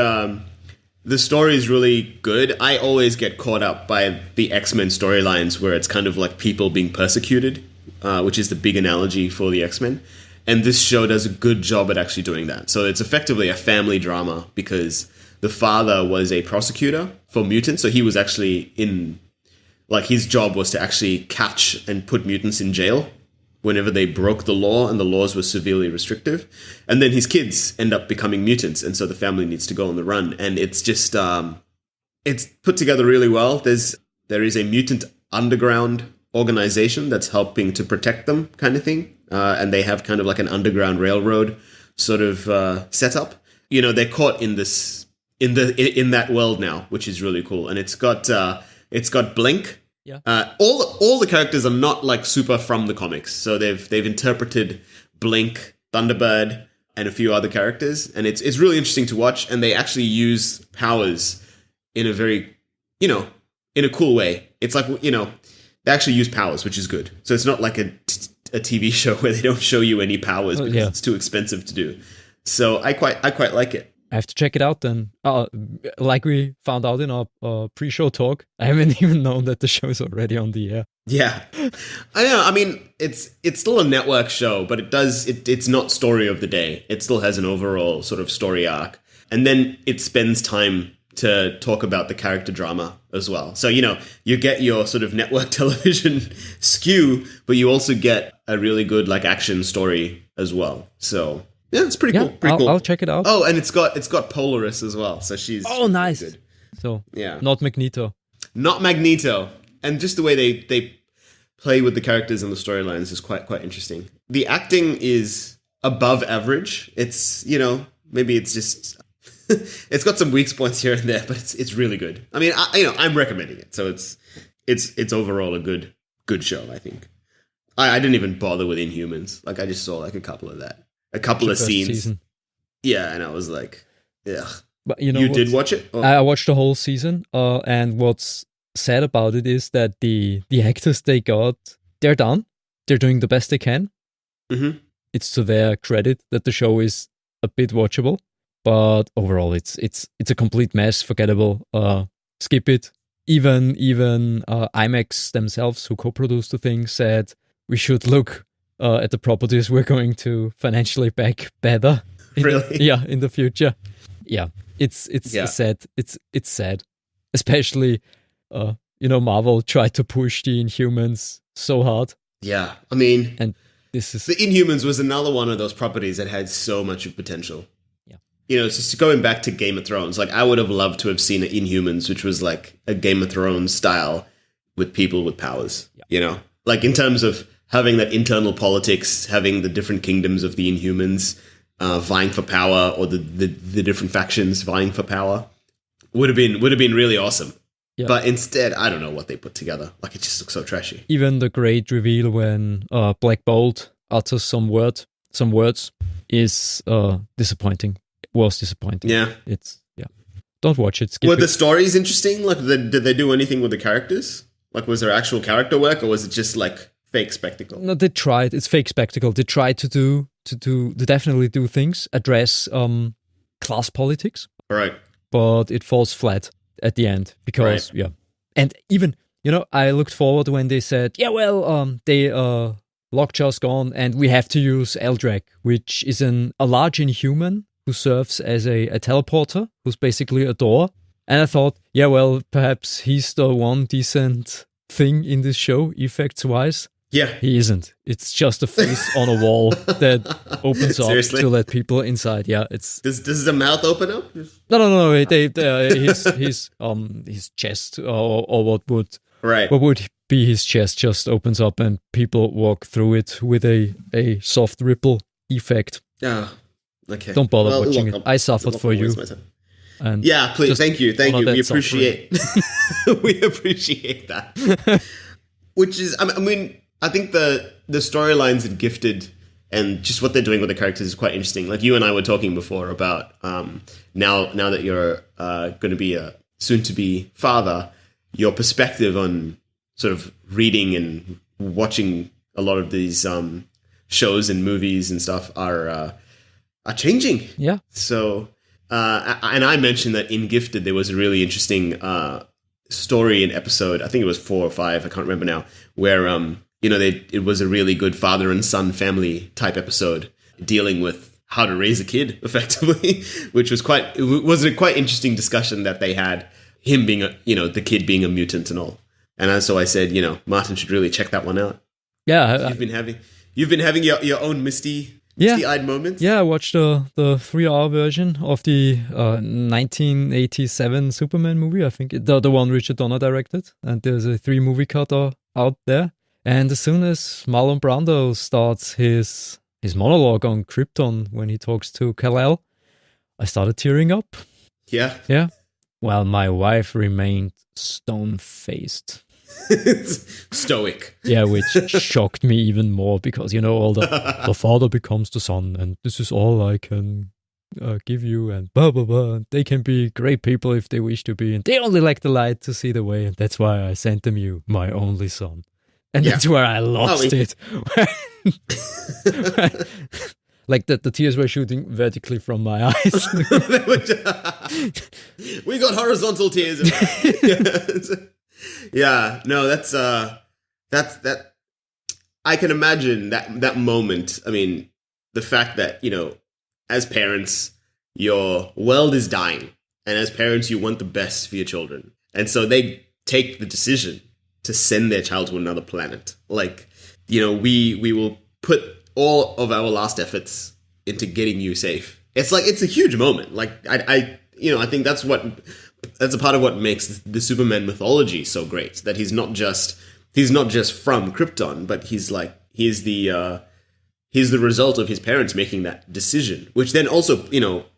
the story is really good. I always get caught up by the X-Men storylines where it's kind of like people being persecuted, which is the big analogy for the X-Men. And this show does a good job at actually doing that. So it's effectively a family drama because the father was a prosecutor for mutants. So he was actually his job was to actually catch and put mutants in jail whenever they broke the law and the laws were severely restrictive. And then his kids end up becoming mutants. And so the family needs to go on the run. And it's just, it's put together really well. There is a mutant underground organization that's helping to protect them, kind of thing. And they have kind of like an underground railroad sort of setup. They're caught in this in that world now, which is really cool. And it's got Blink. Yeah. All the characters are not like super from the comics, so they've interpreted Blink, Thunderbird, and a few other characters, and it's really interesting to watch. And they actually use powers in a very in a cool way. It's like they actually use powers, which is good. So it's not like a TV show where they don't show you any powers because it's too expensive to do. So I quite like it. I have to check it out then. Like we found out in our pre-show talk, I haven't even known that the show is already on the air. Yeah, I know. I mean, it's still a network show, but it's not story of the day. It still has an overall sort of story arc, and then it spends time to talk about the character drama as well. So you get your sort of network television skew, but you also get a really good like action story as well. So. Yeah, it's pretty cool. Pretty cool. I'll check it out. Oh, and it's got Polaris as well, so she's nice. Good. So yeah, not Magneto. Not Magneto, and just the way they play with the characters and the storylines is quite interesting. The acting is above average. It's maybe it's just it's got some weak points here and there, but it's really good. I mean, I'm recommending it, so it's overall a good show. I think I didn't even bother with Inhumans. Like I just saw like a couple of scenes. Season. Yeah, and I was like, ugh. But you did watch it? Oh. I watched the whole season, and what's sad about it is that the actors they got, they're done. They're doing the best they can. Mm-hmm. It's to their credit that the show is a bit watchable, but overall it's a complete mess, forgettable. Skip it. Even IMAX themselves, who co-produced the thing, said we should look at the properties we're going to financially back better. Really? In the future. Yeah, it's sad. It's sad, especially Marvel tried to push the Inhumans so hard. Yeah, I mean, and this is the Inhumans was another one of those properties that had so much of potential. Yeah, it's just going back to Game of Thrones. Like I would have loved to have seen an Inhumans, which was like a Game of Thrones style with people with powers. Yeah. Like in terms of having that internal politics, having the different kingdoms of the Inhumans vying for power, or the different factions vying for power, would have been really awesome. Yeah. But instead, I don't know what they put together. Like it just looks so trashy. Even the great reveal when Black Bolt utters some words is disappointing. It was disappointing. Yeah, Don't watch it. Skip Were it. the stories interesting? Like, did they do anything with the characters? Like, was there actual character work, or was it just like fake spectacle? No, they tried. It's fake spectacle. They tried to definitely do things, address class politics. Right. But it falls flat at the end because and even I looked forward when they said Lockjaw's gone and we have to use Eldrac, which is a large inhuman who serves as a teleporter, who's basically a door. And I thought, perhaps he's the one decent thing in this show, effects-wise. Yeah. He isn't. It's just a face on a wall that opens up to let people inside. Yeah, it's... Does the mouth open up? No. His chest or what would... Right. What would be his chest just opens up and people walk through it with a soft ripple effect. Yeah. Okay. Don't bother watching it. I suffered for you. And yeah, please. Thank you. We appreciate we appreciate that. Which is, I mean, I think the storylines in Gifted and just what they're doing with the characters is quite interesting. Like you and I were talking before about now that you're going to be a soon-to-be father, your perspective on sort of reading and watching a lot of these shows and movies and stuff are changing. Yeah. So, and I mentioned that in Gifted there was a really interesting story and episode. I think it was 4 or 5. I can't remember now. Where it was a really good father and son family type episode dealing with how to raise a kid effectively, which was a quite interesting discussion that they had. Him being the kid being a mutant and all. And so I said, Martin should really check that one out. Yeah, you've been having your own misty-eyed moments. Yeah, I watched the 3-hour version of the 1987 Superman movie. I think the one Richard Donner directed, and there's a 3-movie cut out there. And as soon as Marlon Brando starts his monologue on Krypton when he talks to Kal-El, I started tearing up. Yeah. Yeah. While my wife remained stone-faced. Stoic. Yeah, which shocked me even more because, all the father becomes the son and this is all I can give you and blah, blah, blah. And they can be great people if they wish to be and they only like the light to see the way and that's why I sent them you, my only son. And that's where I lost it. Like the tears were shooting vertically from my eyes. We got horizontal tears. Yeah, no, that's that. I can imagine that moment. I mean, the fact that as parents, your world is dying, and as parents, you want the best for your children, and so they take the decision to send their child to another planet. Like, we will put all of our last efforts into getting you safe. It's a huge moment. Like I think that's a part of what makes the Superman mythology so great. That he's not just from Krypton, but he's the result of his parents making that decision, which then also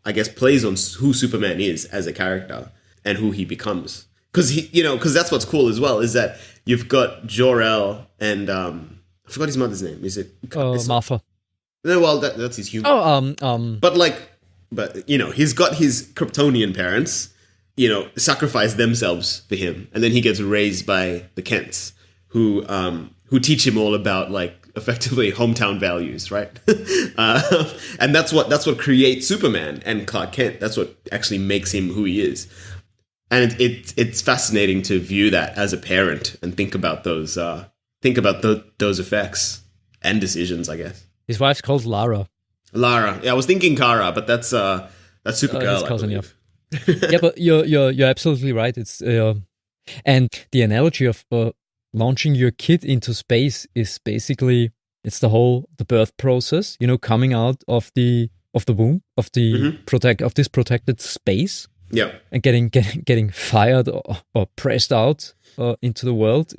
I guess plays on who Superman is as a character and who he becomes. Because that's what's cool as well is that you've got Jor-El and I forgot his mother's name. Is it Martha? No, well, that's his human. But he's got his Kryptonian parents, sacrifice themselves for him, and then he gets raised by the Kents, who teach him all about effectively hometown values, right? And that's what creates Superman and Clark Kent. That's what actually makes him who he is. And it's fascinating to view that as a parent and think about those effects and decisions, I guess. His wife's called Lara. Yeah, I was thinking Kara, but that's Supergirl. Cousin, yeah. Yeah, but you're absolutely right. It's and the analogy of launching your kid into space is basically it's the birth process. Coming out of the womb of the of this protected space. Yeah, and getting fired or pressed out into the world.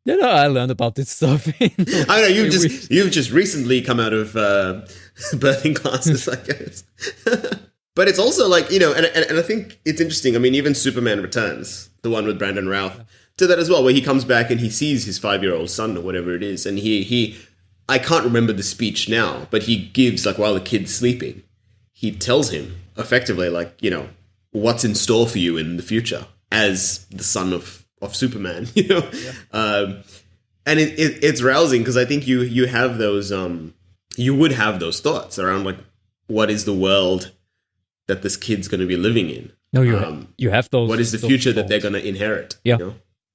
I learned about this stuff. I know you've just recently come out of birthing classes, I guess. But it's also and I think it's interesting. I mean, even Superman Returns, the one with Brandon Routh, did that as well, where he comes back and he sees his 5-year-old son or whatever it is, and he I can't remember the speech now, but he gives while the kid's sleeping, he tells him effectively what's in store for you in the future as the son of Superman, Yeah. And it's rousing because I think you have those you would have those thoughts around what is the world that this kid's going to be living in. No, you have those. What is the future that they're going to inherit? Yeah,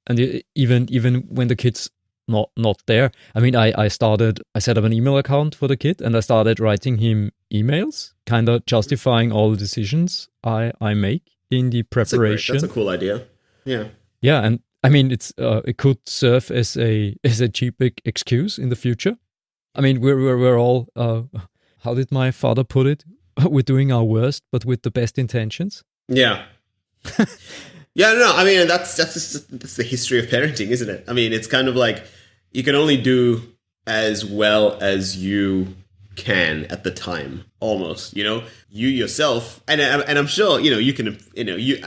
and even when the kid's not there. I mean, I set up an email account for the kid and I started writing him emails, kind of justifying all the decisions I make in the preparation. That's a cool idea. Yeah. Yeah, and I mean, it could serve as a cheap excuse in the future. I mean, we're all. How did my father put it? We're doing our worst, but with the best intentions. Yeah. Yeah. No. I mean, that's the history of parenting, isn't it? I mean, it's kind of you can only do as well as you can at the time, almost. You yourself, and I'm sure you can.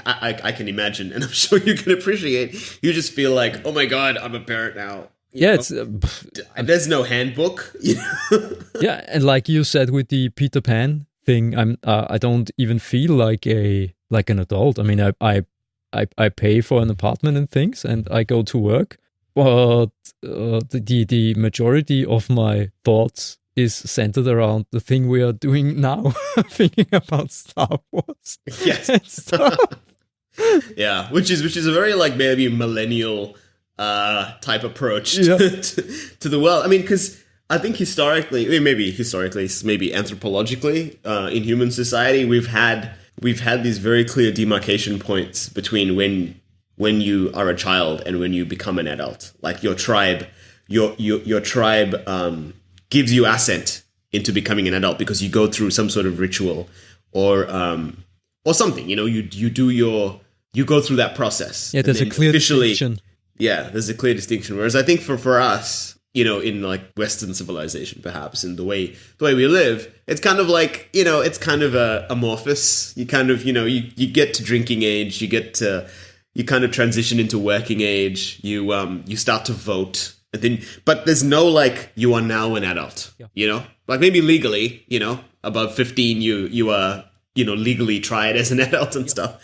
I can imagine, and I'm sure you can appreciate. You just feel oh my God, I'm a parent now. It's there's no handbook. Yeah, and like you said with the Peter Pan thing, I don't even feel like an adult. I mean, I pay for an apartment and things, and I go to work. But the majority of my thoughts is centered around the thing we are doing now, thinking about Star Wars. Yes. And stuff. Yeah, which is a very like maybe millennial type approach Yeah. to the world. I mean, because I think historically, maybe anthropologically, in human society, we've had these very clear demarcation points between when you are a child and when you become an adult. Like your tribe, your tribe gives you assent into becoming an adult because you go through some sort of ritual or something. You know, you go through that process. Yeah, there's a clear distinction. Yeah, there's a clear distinction. Whereas I think for us, you know, in like Western civilization, perhaps, in the way we live, it's kind of like, you know, it's kind of amorphous. You kind of, you know, you get to drinking age, you kind of transition into working age, you start to vote, and then, but there's no like, you are now an adult, you know, like maybe legally, you know, above 15, you are, you know, legally tried as an adult and stuff.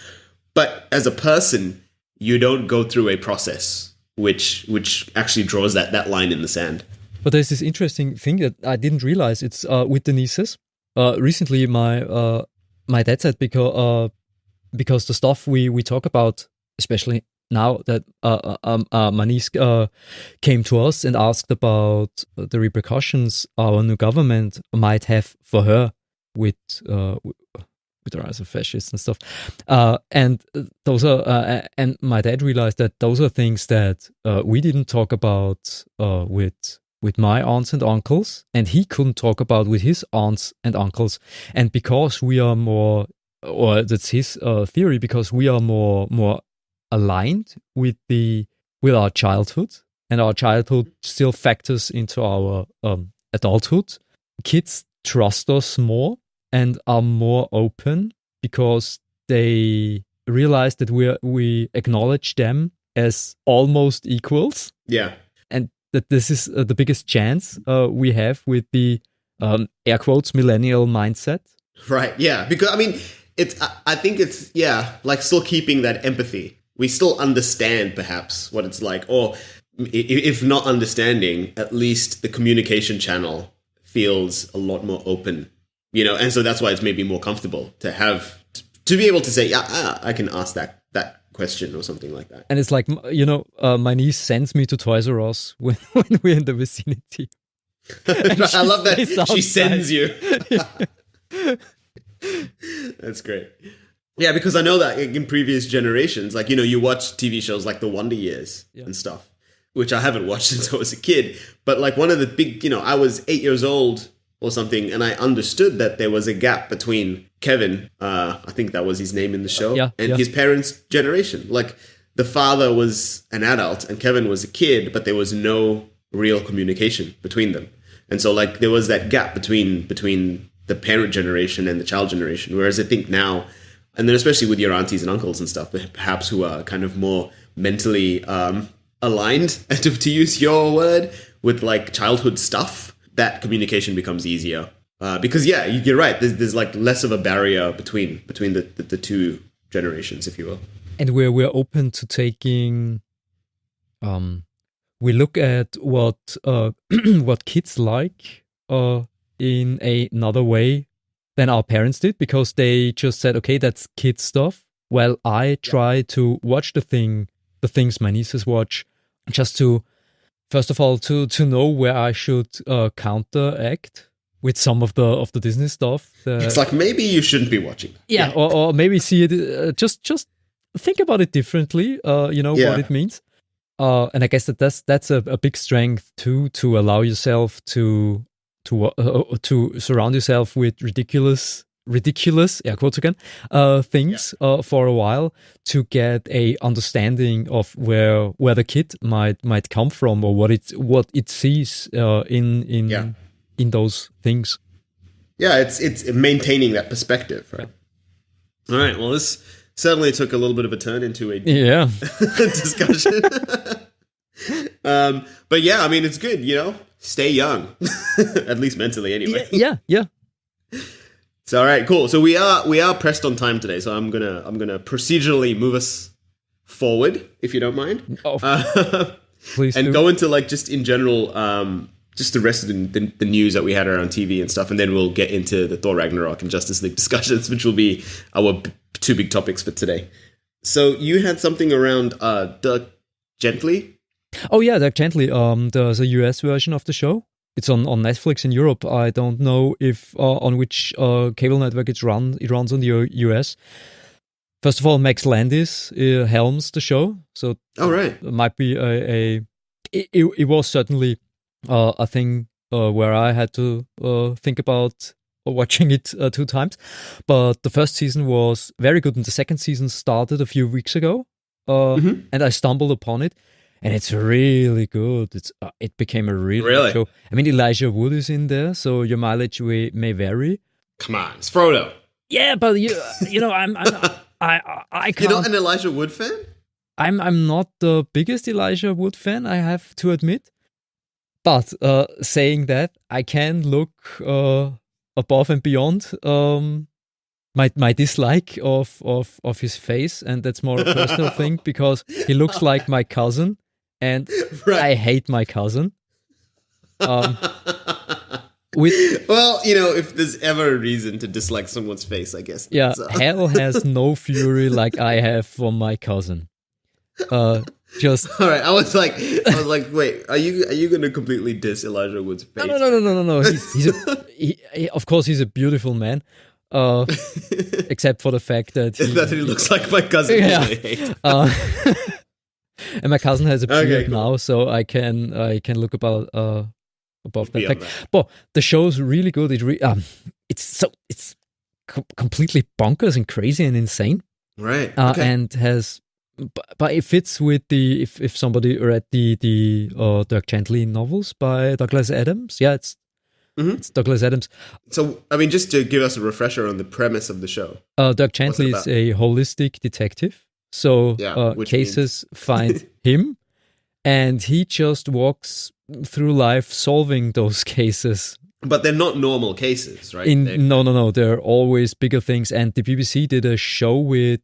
But as a person, you don't go through a process which actually draws that line in the sand. But there's this interesting thing that I didn't realize. It's with the nieces. Recently, my dad said because the stuff we talk about, especially now that my niece came to us and asked about the repercussions our new government might have for her with the rise of fascists and stuff, and those are and my dad realized that those are things that we didn't talk about with my aunts and uncles, and he couldn't talk about with his aunts and uncles. And because we are more, or that's his theory, because we are more aligned with our childhood, and our childhood still factors into our adulthood, kids trust us more and are more open because they realize that we acknowledge them as almost equals. Yeah. And that this is the biggest chance we have with the air quotes millennial mindset. Right. Yeah. Because I mean, I think it's like still keeping that empathy. We still understand perhaps what it's like, or if not understanding, at least the communication channel feels a lot more open. You know, and so that's why it's maybe more comfortable to be able to say, yeah, I can ask that question or something like that. And it's like, you know, my niece sends me to Toys R Us when we're in the vicinity. I love that she sends you. That's great. Yeah, because I know that in previous generations, like, you know, you watch TV shows like The Wonder Years and stuff, which I haven't watched since I was a kid. But like one of the big, you know, I was 8 years old or something, and I understood that there was a gap between Kevin, I think that was his name in the show, and his parents' generation. Like, the father was an adult and Kevin was a kid, but there was no real communication between them. And so, like, there was that gap between the parent generation and the child generation. Whereas I think now, and then especially with your aunties and uncles and stuff, perhaps who are kind of more mentally aligned, to use your word, with like childhood stuff, that communication becomes easier. Because you're right. There's like less of a barrier between the two generations, if you will. And we're open to taking. We look at what what kids like in another way than our parents did, because they just said, okay, that's kid stuff. Well, I try to watch the things my nieces watch, just to, first of all, to know where I should counteract with some of the Disney stuff. It's like, maybe you shouldn't be watching. Yeah, or maybe see it, just think about it differently, what it means. And I guess that's a big strength too, to allow yourself to surround yourself with ridiculous air quotes again, things for a while, to get a understanding of where the kid might come from, or what it sees in those things. Yeah, it's maintaining that perspective, right? All right. Well, this certainly took a little bit of a turn into a discussion. But yeah, I mean, it's good, you know, stay young, at least mentally anyway. Yeah. So, all right, cool. So we are pressed on time today. So I'm gonna procedurally move us forward, if you don't mind. Please and do. go into like just in general, just the rest of the news that we had around TV and stuff, and then we'll get into the Thor Ragnarok and Justice League discussions, which will be our two big topics for today. So you had something around Dirk Gently? Oh yeah, Dirk Gently. There's a US version of the show. It's on Netflix in Europe. I don't know if on which cable network it's run. It runs on the US. First of all, Max Landis helms the show, so right. It might be it was certainly a thing where I had to think about watching it 2 times. But the first season was very good, and the second season started a few weeks ago, and I stumbled upon it. And it's really good. It became a really good show. I mean, Elijah Wood is in there, so your mileage may vary. Come on, it's Frodo. Yeah, but you know, I can't. You're not an Elijah Wood fan? I'm not the biggest Elijah Wood fan, I have to admit. But saying that, I can look above and beyond my dislike of his face, and that's more a personal thing because he looks like my cousin. And I hate my cousin. Well, if there's ever a reason to dislike someone's face, I guess. Yeah, hell has no fury like I have for my cousin. Just all right. I was like, wait, are you going to completely diss Elijah Wood's face? No. He of course, he's a beautiful man. Except for the fact that he looks like my cousin. Yeah. And my cousin has a beard now, so I can look above that fact. But the show's really good. It's completely bonkers and crazy and insane, right? And has, but it fits with the if somebody read the Dirk Gently novels by Douglas Adams. Yeah, it's Douglas Adams. So, I mean, just to give us a refresher on the premise of the show, Dirk Gently is a holistic detective. So cases find him, and he just walks through life solving those cases. But they're not normal cases, right? No. They're always bigger things. And the BBC did a show with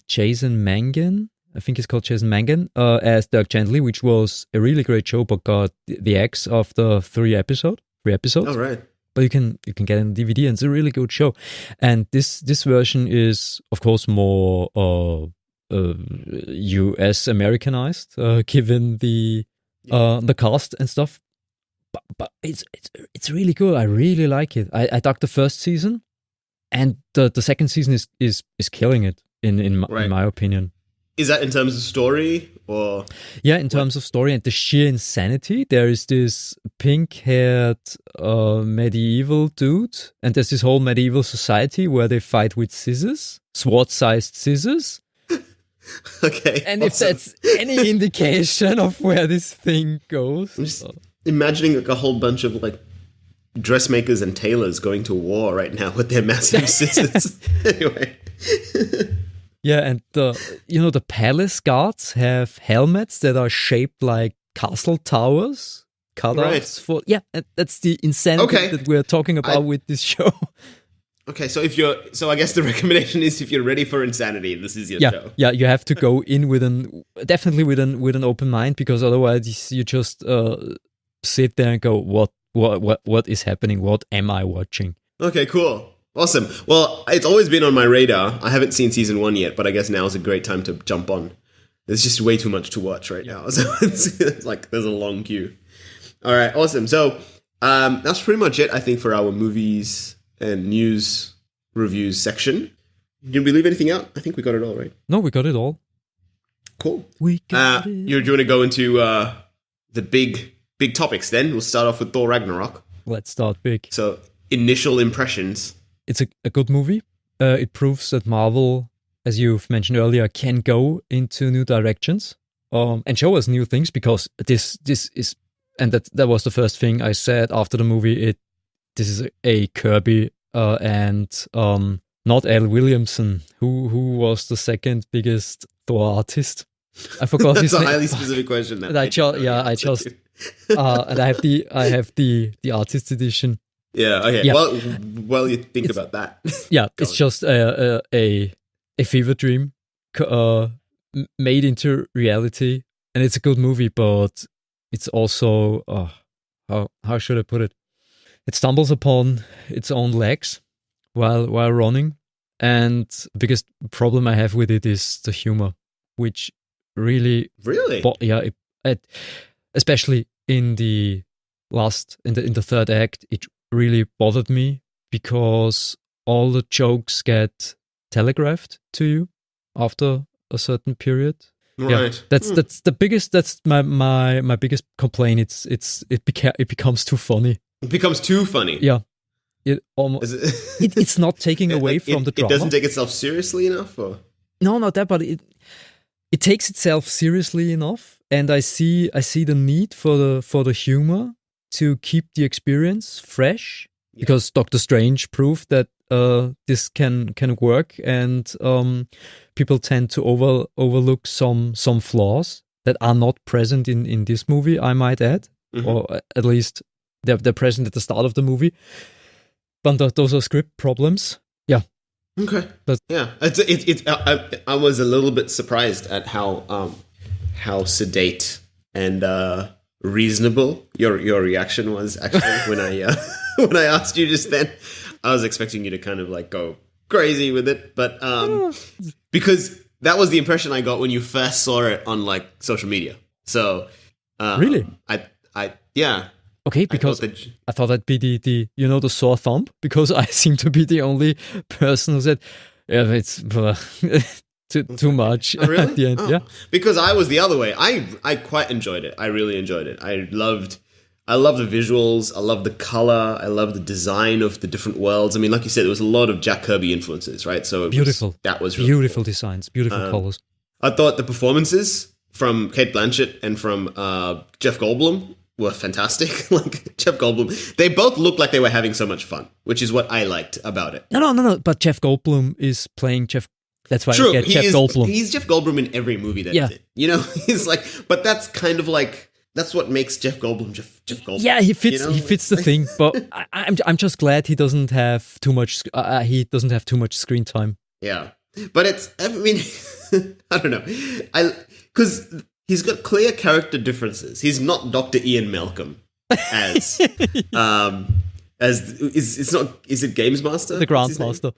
Jason Mangan. I think it's called Jason Mangan as Dirk Gently, which was a really great show, but got the X after 3 episodes. Oh, right. But you can get it on DVD, and it's a really good show. And this version is, of course, more US Americanized, given the cast and stuff. But it's really good. I really like it. I dug the first season, and the second season is killing it in my opinion. Is that in terms of story or? Yeah, in terms of story and the sheer insanity. There is this pink-haired medieval dude, and there's this whole medieval society where they fight with scissors, sword-sized scissors. Okay. And awesome. If that's any indication of where this thing goes. I'm just imagining like a whole bunch of like dressmakers and tailors going to war right now with their massive scissors. Anyway. Yeah, and the palace guards have helmets that are shaped like castle towers. Cutouts for that's the insanity that we're talking about with this show. Okay, so I guess the recommendation is if you're ready for insanity, this is your show. Yeah, you have to go in with an open mind, because otherwise you just sit there and go, what is happening? What am I watching? Okay, cool. Awesome. Well, it's always been on my radar. I haven't seen season 1 yet, but I guess now is a great time to jump on. There's just way too much to watch right now. So it's like there's a long queue. All right, awesome. So that's pretty much it, I think, for our movies and news reviews section. Did we leave anything out? I think we got it all, right? No, we got it all. Cool. Do you want to go into the big topics then? We'll start off with Thor Ragnarok. Let's start big. So, initial impressions. It's a good movie. It proves that Marvel, as you've mentioned earlier, can go into new directions and show us new things, because this is, and that was the first thing I said after the movie. This is a Kirby and not Al Williamson, who was the second biggest Thor artist. I forgot his name. That's a highly specific question. And I just and I have the artist edition. Yeah. Okay. Yeah. Well, you think about that. Yeah, it's just a fever dream made into reality, and it's a good movie, but it's also how should I put it? It stumbles upon its own legs while running, and the biggest problem I have with it is the humor, which really especially in the third act, it really bothered me because all the jokes get telegraphed to you after a certain period. Right. That's the biggest. That's my biggest complaint. It becomes too funny. It becomes too funny. Yeah. It almost it's not taking away from the drama. It doesn't take itself seriously enough, or no, not that, but it takes itself seriously enough, and I see the need for the humor to keep the experience fresh, because Doctor Strange proved that this can work, and people tend to overlook some flaws that are not present in this movie, I might add, or at least they're present at the start of the movie. But those are script problems. Yeah. Okay. I was a little bit surprised at how sedate and reasonable your reaction was, actually, when I asked you just then. I was expecting you to kind of like go crazy with it, but because that was the impression I got when you first saw it on like social media. So really, yeah. Okay, because I thought that'd be the the sore thumb, because I seem to be the only person who said, yeah, it's too much really? At the end. Oh. Yeah, because I was the other way. I quite enjoyed it. I really enjoyed it. I love the visuals. I love the color. I love the design of the different worlds. I mean, like you said, there was a lot of Jack Kirby influences, right? So that was really beautiful cool. Designs, beautiful colors. I thought the performances from Cate Blanchett and from Jeff Goldblum were fantastic. Like Jeff Goldblum, they both looked like they were having so much fun, which is what I liked about it. No. But Jeff Goldblum is playing Jeff. That's why I get Jeff Goldblum. He's Jeff Goldblum in every movie that he's in. He's like, but that's kind of like, that's what makes Jeff Goldblum Jeff Goldblum. Yeah, he fits. He fits the thing. But I'm just glad he doesn't have too much. He doesn't have too much screen time. Yeah, but it's. I mean, I don't know. Because he's got clear character differences. He's not Dr. Ian Malcolm as it's not. Is it Games Master? The Grandmaster.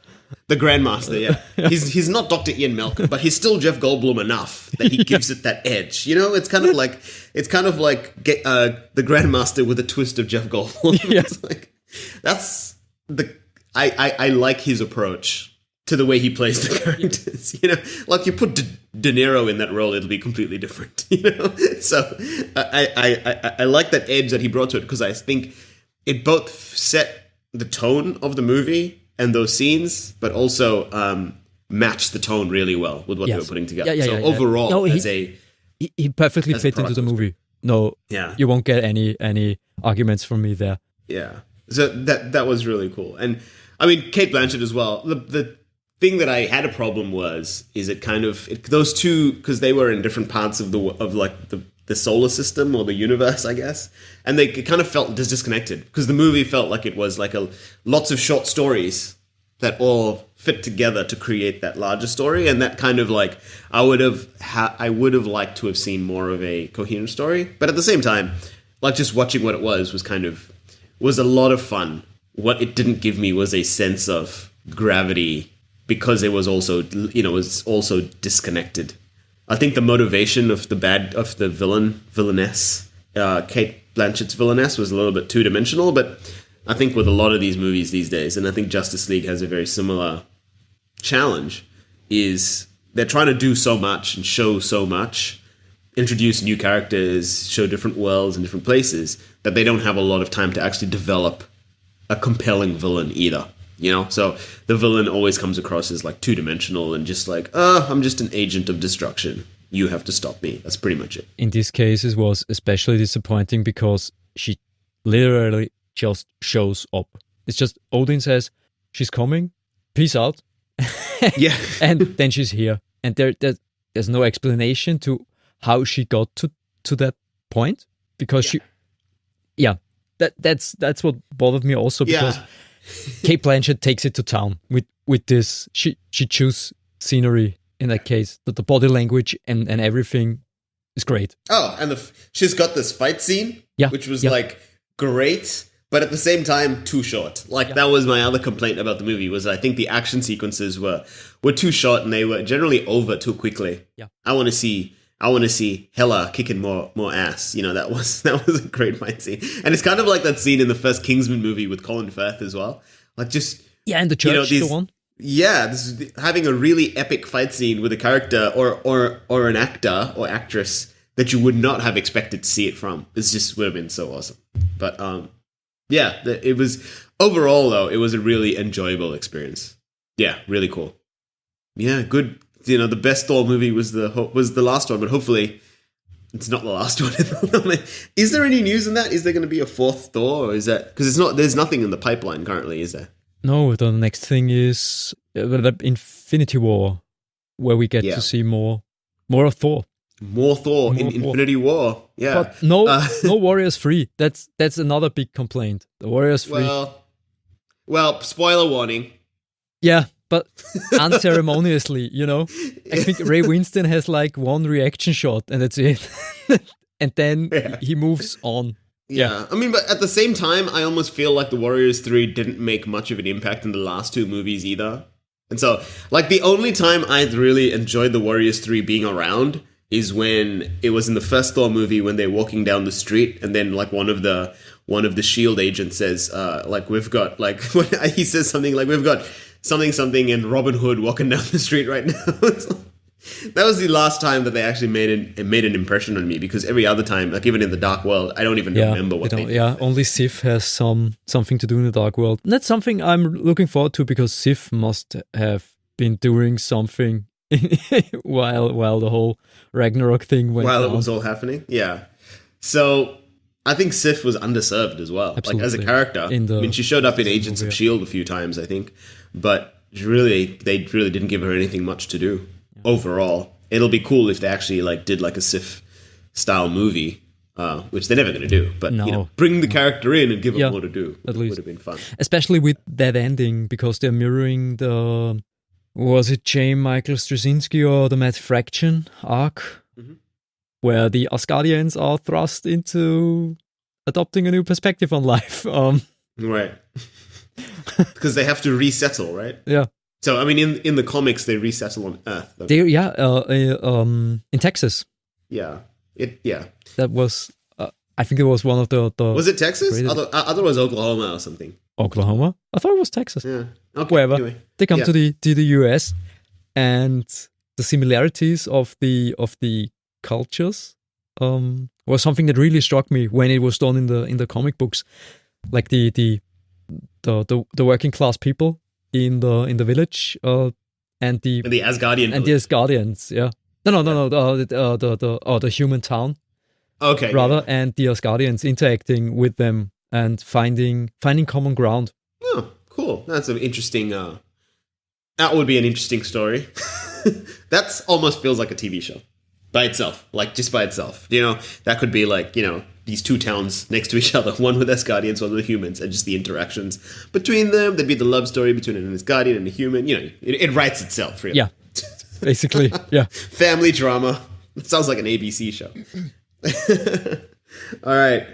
The Grandmaster. Yeah, he's not Dr. Ian Malcolm, but he's still Jeff Goldblum enough that he gives it that edge. It's kind of like the Grandmaster with a twist of Jeff Goldblum. Yeah. It's like, that's the. I like his approach to the way he plays the characters. Like you put De Niro in that role, it'll be completely different. So I like that edge that he brought to it, because I think it both set the tone of the movie and those scenes, but also matched the tone really well with what they were putting together. Overall, he perfectly fit into the movie. No, you won't get any arguments from me there. Yeah, so that was really cool, and I mean Cate Blanchett as well. The thing that I had a problem is it kind of those two, because they were in different parts of the solar system or the universe, I guess, and they kind of felt disconnected, because the movie felt like it was like lots of short stories that all fit together to create that larger story, and that kind of like I would have liked to have seen more of a coherent story, but at the same time, like just watching what it was a lot of fun. What it didn't give me was a sense of gravity, because it was also disconnected. I think the motivation of the villainess, Cate Blanchett's villainess, was a little bit two-dimensional, but I think with a lot of these movies these days, and I think Justice League has a very similar challenge, is they're trying to do so much and show so much, introduce new characters, show different worlds and different places, that they don't have a lot of time to actually develop a compelling villain either. So the villain always comes across as like two-dimensional and just like, I'm just an agent of destruction. You have to stop me. That's pretty much it. In this case, it was especially disappointing because she literally just shows up. It's just Odin says, she's coming, peace out. Yeah. And then she's here. And there's no explanation to how she got to that point, because that's what bothered me also, because Cate Blanchett takes it to town with this. She chooses scenery in that case. The body language and everything is great. Oh, and she's got this fight scene, which was like great, but at the same time too short. Like that was my other complaint about the movie, was I think the action sequences were too short and they were generally over too quickly. Yeah. I want to see Hela kicking more ass. That was a great fight scene. And it's kind of like that scene in the first Kingsman movie with Colin Firth as well. Like just and the church, the one. Yeah, this is having a really epic fight scene with a character or an actor or actress that you would not have expected to see it from. It just would have been so awesome. But yeah, it was overall though, it was a really enjoyable experience. Yeah, really cool. Yeah, good. The best Thor movie was the last one, but hopefully it's not the last one. Is there any news in that? Is there going to be a fourth Thor, or is that because it's not? There's nothing in the pipeline currently, is there? No, the next thing is Infinity War, where we get to see more of Thor. More Thor in Infinity War. Yeah, but no Warriors 3. That's another big complaint. The Warriors 3. Well, spoiler warning. Yeah, but unceremoniously, I think Ray Winston has like one reaction shot, and that's it. And then he moves on. Yeah, I mean, but at the same time, I almost feel like the Warriors 3 didn't make much of an impact in the last two movies either. And so, like, the only time I really enjoyed the Warriors 3 being around is when it was in the first Thor movie when they're walking down the street, and then like one of the SHIELD agents says, like, we've got like he says something like, we've got something and Robin Hood walking down the street right now. That was the last time that they actually made an impression on me, because every other time, like even in the Dark World, I don't even remember what they did. Yeah, only Sif has something to do in the Dark World. And that's something I'm looking forward to, because Sif must have been doing something while the whole Ragnarok thing went while on. It was all happening. Yeah. So I think Sif was underserved as well. Absolutely. Like as a character. She showed up in Agents of S.H.I.E.L.D. a few times, I think. But they really didn't give her anything much to do. Overall, it'll be cool if they actually like did like a Sif style movie, which they're never going to do. But bring the character in and give her more to do. At least would have been fun, especially with that ending, because they're mirroring was it J. Michael Straczynski or the Matt Fraction arc, where the Asgardians are thrust into adopting a new perspective on life. Right, because they have to resettle, right? Yeah. So, I mean, in the comics, they resettle on Earth. In Texas. Yeah. That was, I think it was one of the was it Texas? I thought it was Oklahoma or something. Oklahoma? I thought it was Texas. Yeah. Okay, wherever. Anyway. They come to the US, and the similarities of the cultures was something that really struck me when it was done in the comic books. Like the working class people in the village, and the Asgardian and the Asgardians, yeah. No, the human town. Okay. Rather, and the Asgardians interacting with them and finding common ground. Oh, cool. That's an interesting. That would be an interesting story. That almost feels like a TV show by itself, like just by itself. That could be like these two towns next to each other, one with Asgardians, one with humans, and just the interactions between them. There'd be the love story between an Asgardian and a human. It writes itself, really. Yeah, basically, yeah. Family drama. It sounds like an ABC show. All right.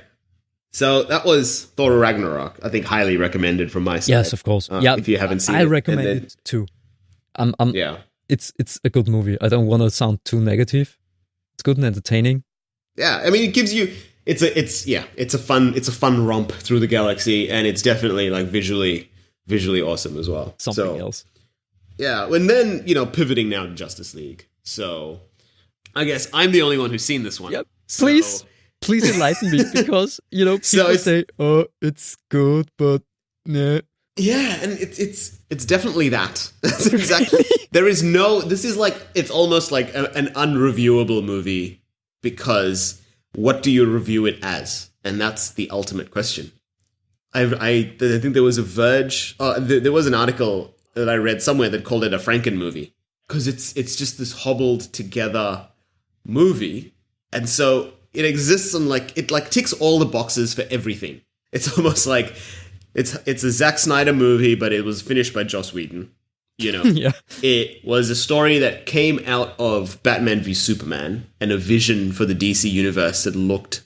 So that was Thor Ragnarok. I think highly recommended from my side. Yes, of course. If you haven't seen it. I recommend it too. Yeah. It's a good movie. I don't want to sound too negative. It's good and entertaining. Yeah, I mean, it gives you... It's a fun romp through the galaxy, and it's definitely like visually awesome as well. Something else. Yeah, and then pivoting now to Justice League. So I guess I'm the only one who's seen this one. Yep. Please enlighten me, because people say, "Oh, it's good," but nah. Yeah, and it's definitely that. That's exactly. This is like, it's almost like an unreviewable movie, because what do you review it as? And that's the ultimate question. I think there was a Verge, there was an article that I read somewhere that called it a Franken movie, because it's just this hobbled together movie, and so it exists on it ticks all the boxes for everything. It's almost like it's a Zack Snyder movie, but it was finished by Joss Whedon. Yeah. It was a story that came out of Batman v Superman and a vision for the DC universe that looked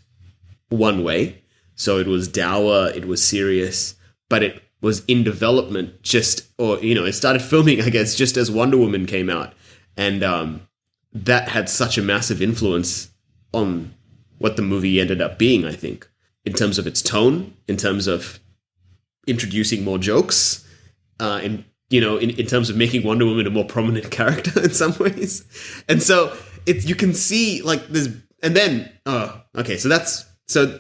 one way. So it was dour, it was serious, but it was in development it started filming, I guess, just as Wonder Woman came out. And that had such a massive influence on what the movie ended up being, I think, in terms of its tone, in terms of introducing more jokes, in terms of making Wonder Woman a more prominent character in some ways. And so you can see like this, and then, so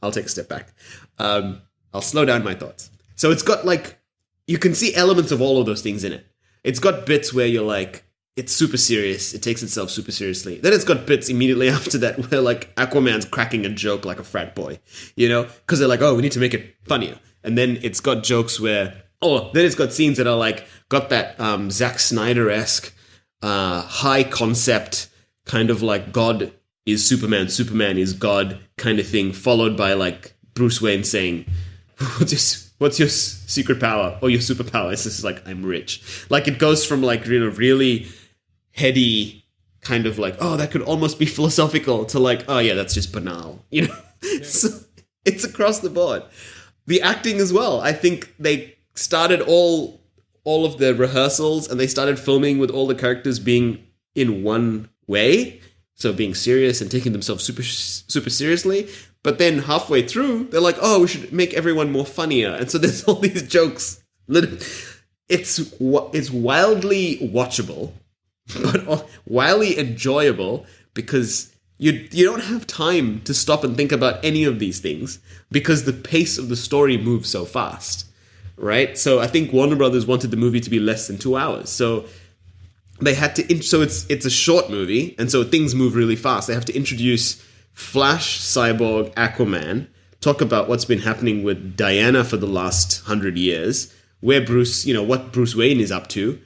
I'll take a step back. I'll slow down my thoughts. So it's got like, you can see elements of all of those things in it. It's got bits where you're like, it's super serious. It takes itself super seriously. Then it's got bits immediately after that where like Aquaman's cracking a joke like a frat boy, because they're like, oh, we need to make it funnier. And then it's got jokes then it's got scenes that are like, got that Zack Snyder-esque high concept kind of like God is Superman, Superman is God kind of thing, followed by like Bruce Wayne saying, what's your secret power or your superpower? It's just like, I'm rich. Like it goes from like, really heady kind of like, oh, that could almost be philosophical to like, oh yeah, that's just banal, Yeah. So it's across the board. The acting as well. I think they started all of the rehearsals and they started filming with all the characters being in one way. So being serious and taking themselves super, super seriously. But then halfway through, they're like, oh, we should make everyone more funnier. And so there's all these jokes. It's wildly watchable, but wildly enjoyable because you don't have time to stop and think about any of these things because the pace of the story moves so fast, right? So I think Warner Brothers wanted the movie to be less than 2 hours. So they had to, so it's a short movie, and so things move really fast. They have to introduce Flash, Cyborg, Aquaman, talk about what's been happening with Diana for the last 100 years, where what Bruce Wayne is up to,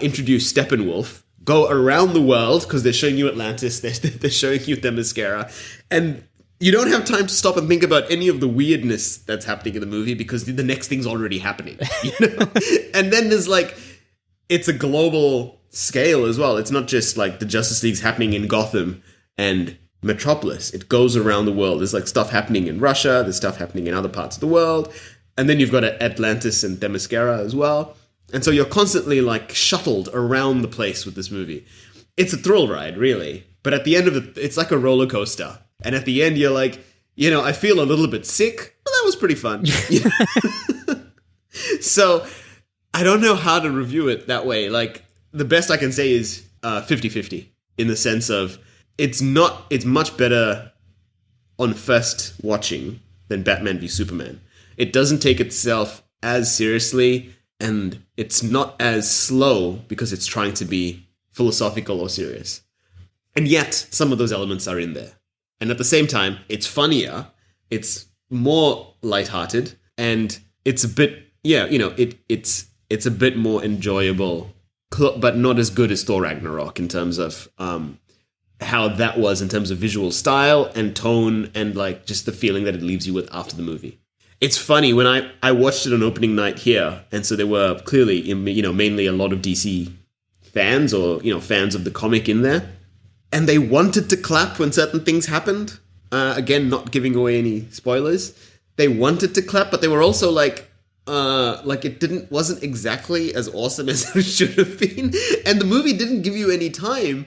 introduce Steppenwolf, go around the world, because they're showing you Atlantis, they're showing you Themyscira, and you don't have time to stop and think about any of the weirdness that's happening in the movie, because the next thing's already happening, And then there's like, it's a global scale as well. It's not just like the Justice League's happening in Gotham and Metropolis. It goes around the world. There's like stuff happening in Russia. There's stuff happening in other parts of the world. And then you've got Atlantis and Themyscira as well. And so you're constantly like shuttled around the place with this movie. It's a thrill ride, really. But at the end of it, it's like a roller coaster. And at the end, you're like, I feel a little bit sick. But that was pretty fun. So I don't know how to review it that way. Like, the best I can say is 50-50 in the sense of it's much better on first watching than Batman v Superman. It doesn't take itself as seriously and it's not as slow because it's trying to be philosophical or serious. And yet some of those elements are in there. And at the same time, it's funnier, it's more lighthearted, and it's a bit, it's a bit more enjoyable, but not as good as Thor Ragnarok in terms of how that was in terms of visual style and tone and like just the feeling that it leaves you with after the movie. It's funny, when I watched it on opening night here, and so there were clearly, mainly a lot of DC fans or, fans of the comic in there, and they wanted to clap when certain things happened. Again, not giving away any spoilers. They wanted to clap, but they were also like it wasn't exactly as awesome as it should have been. And the movie didn't give you any time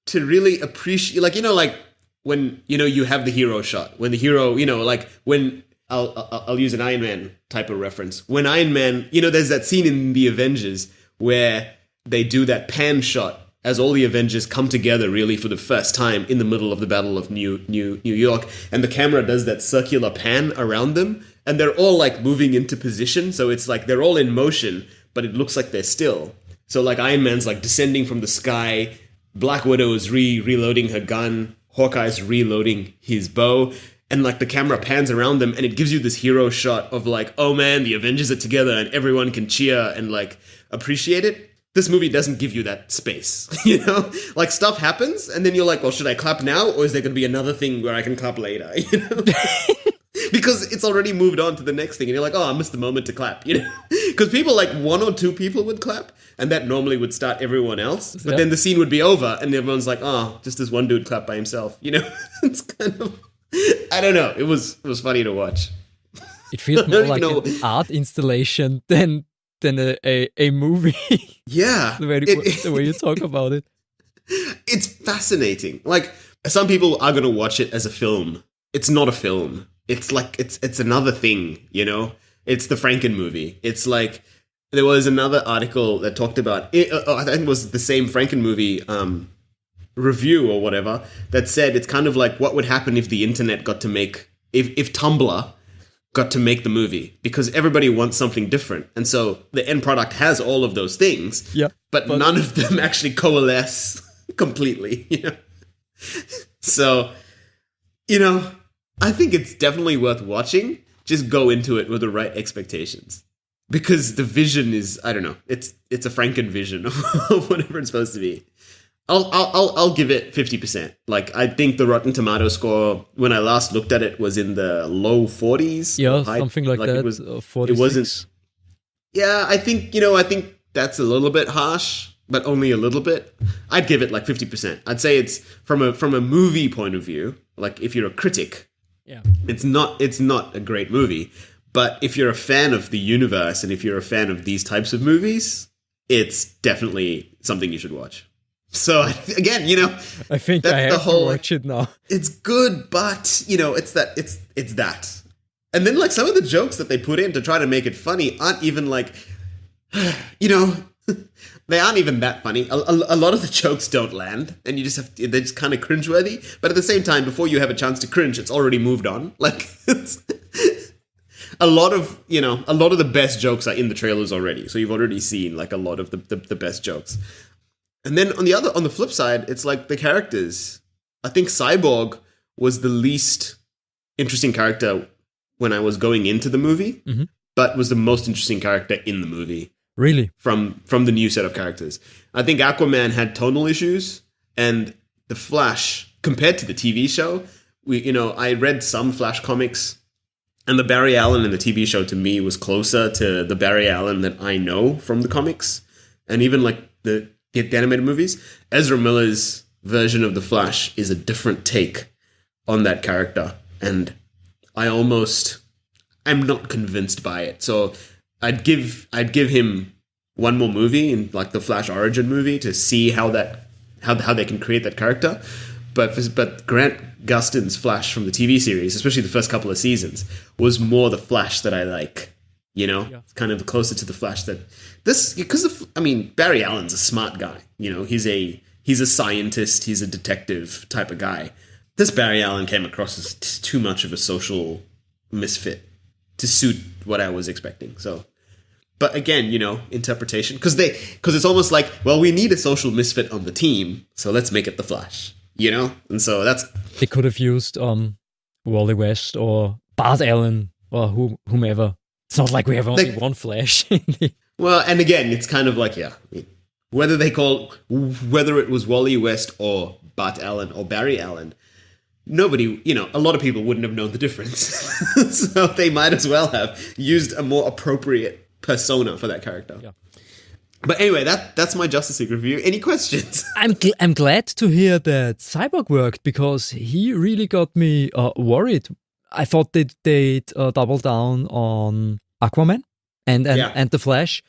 to really appreciate, when, you have the hero shot, when the hero, when I'll use an Iron Man type of reference. When Iron Man, there's that scene in The Avengers where they do that pan shot as all the Avengers come together really for the first time in the middle of the Battle of New York, and the camera does that circular pan around them, and they're all like moving into position, so it's like they're all in motion, but it looks like they're still. So like Iron Man's like descending from the sky, Black Widow is reloading her gun, Hawkeye's reloading his bow, and like the camera pans around them, and it gives you this hero shot of like, oh man, the Avengers are together, and everyone can cheer and like appreciate it. This movie doesn't give you that space, Like stuff happens, and then you're like, well, should I clap now, or is there going to be another thing where I can clap later, Because it's already moved on to the next thing, and you're like, oh, I missed the moment to clap, Because people, like one or two people would clap, and that normally would start everyone else, but then the scene would be over, and everyone's like, oh, just this one dude clapped by himself, It's kind of... I don't know. It was funny to watch. It feels more like an art installation than a movie. Yeah. the way you talk about it. It's fascinating. Like, some people are going to watch it as a film. It's not a film. It's like, it's another thing, you know? It's the Franken movie. It's like, there was another article that talked about, I think it was the same Franken movie review or whatever, that said it's kind of like what would happen if the internet got to make, if Tumblr got to make the movie, because everybody wants something different. And so the end product has all of those things, but none of them actually coalesce completely, you know? So, you know, I think it's definitely worth watching. Just go into it with the right expectations. Because the vision is, I don't know, it's a Franken vision of whatever it's supposed to be. I'll give it 50%. Like, I think the Rotten Tomato score when I last looked at it was in the low 40s. Yeah, something like that. It was 46. It wasn't. Yeah, I think that's a little bit harsh, but only a little bit. I'd give it like 50%. I'd say it's from a movie point of view. Like, if you're a critic, it's not a great movie. But if you're a fan of the universe and if you're a fan of these types of movies, it's definitely something you should watch. So again, you know, I think I have to watch it now. It's good, but you know, it's that. And then like some of the jokes that they put in to try to make it funny aren't even like, you know, they aren't even that funny. A lot of the jokes don't land, and they're just kind of cringeworthy. But at the same time, before you have a chance to cringe, it's already moved on. Like, it's a lot of the best jokes are in the trailers already. So you've already seen like a lot of the best jokes. And then on the flip side, it's like the characters. I think Cyborg was the least interesting character when I was going into the movie, but was the most interesting character in the movie. Really? From the new set of characters. I think Aquaman had tonal issues, and the Flash, compared to the TV show, I read some Flash comics, and the Barry Allen in the TV show to me was closer to the Barry Allen that I know from the comics, and even like the animated movies. Ezra Miller's version of the Flash is a different take on that character, and I'm not convinced by it. So I'd give him one more movie in like the Flash origin movie to see how they can create that character. But Grant Gustin's Flash from the TV series, especially the first couple of seasons, was more the Flash that I like. You know, kind of closer to the Flash Barry Allen's a smart guy. You know, he's a scientist, he's a detective type of guy. This Barry Allen came across as too much of a social misfit to suit what I was expecting. So, but again, you know, interpretation, because it's almost like, well, we need a social misfit on the team, so let's make it the Flash. You know, and so they could have used Wally West or Bart Allen or whomever. It's not like we have only one Flash. Well, and again, it's kind of like, whether it was Wally West or Bart Allen or Barry Allen, nobody, a lot of people wouldn't have known the difference. So they might as well have used a more appropriate persona for that character. Yeah. But anyway, that's my Justice League review. Any questions? I'm glad to hear that Cyborg worked, because he really got me worried. I thought they'd double down on Aquaman and the Flash,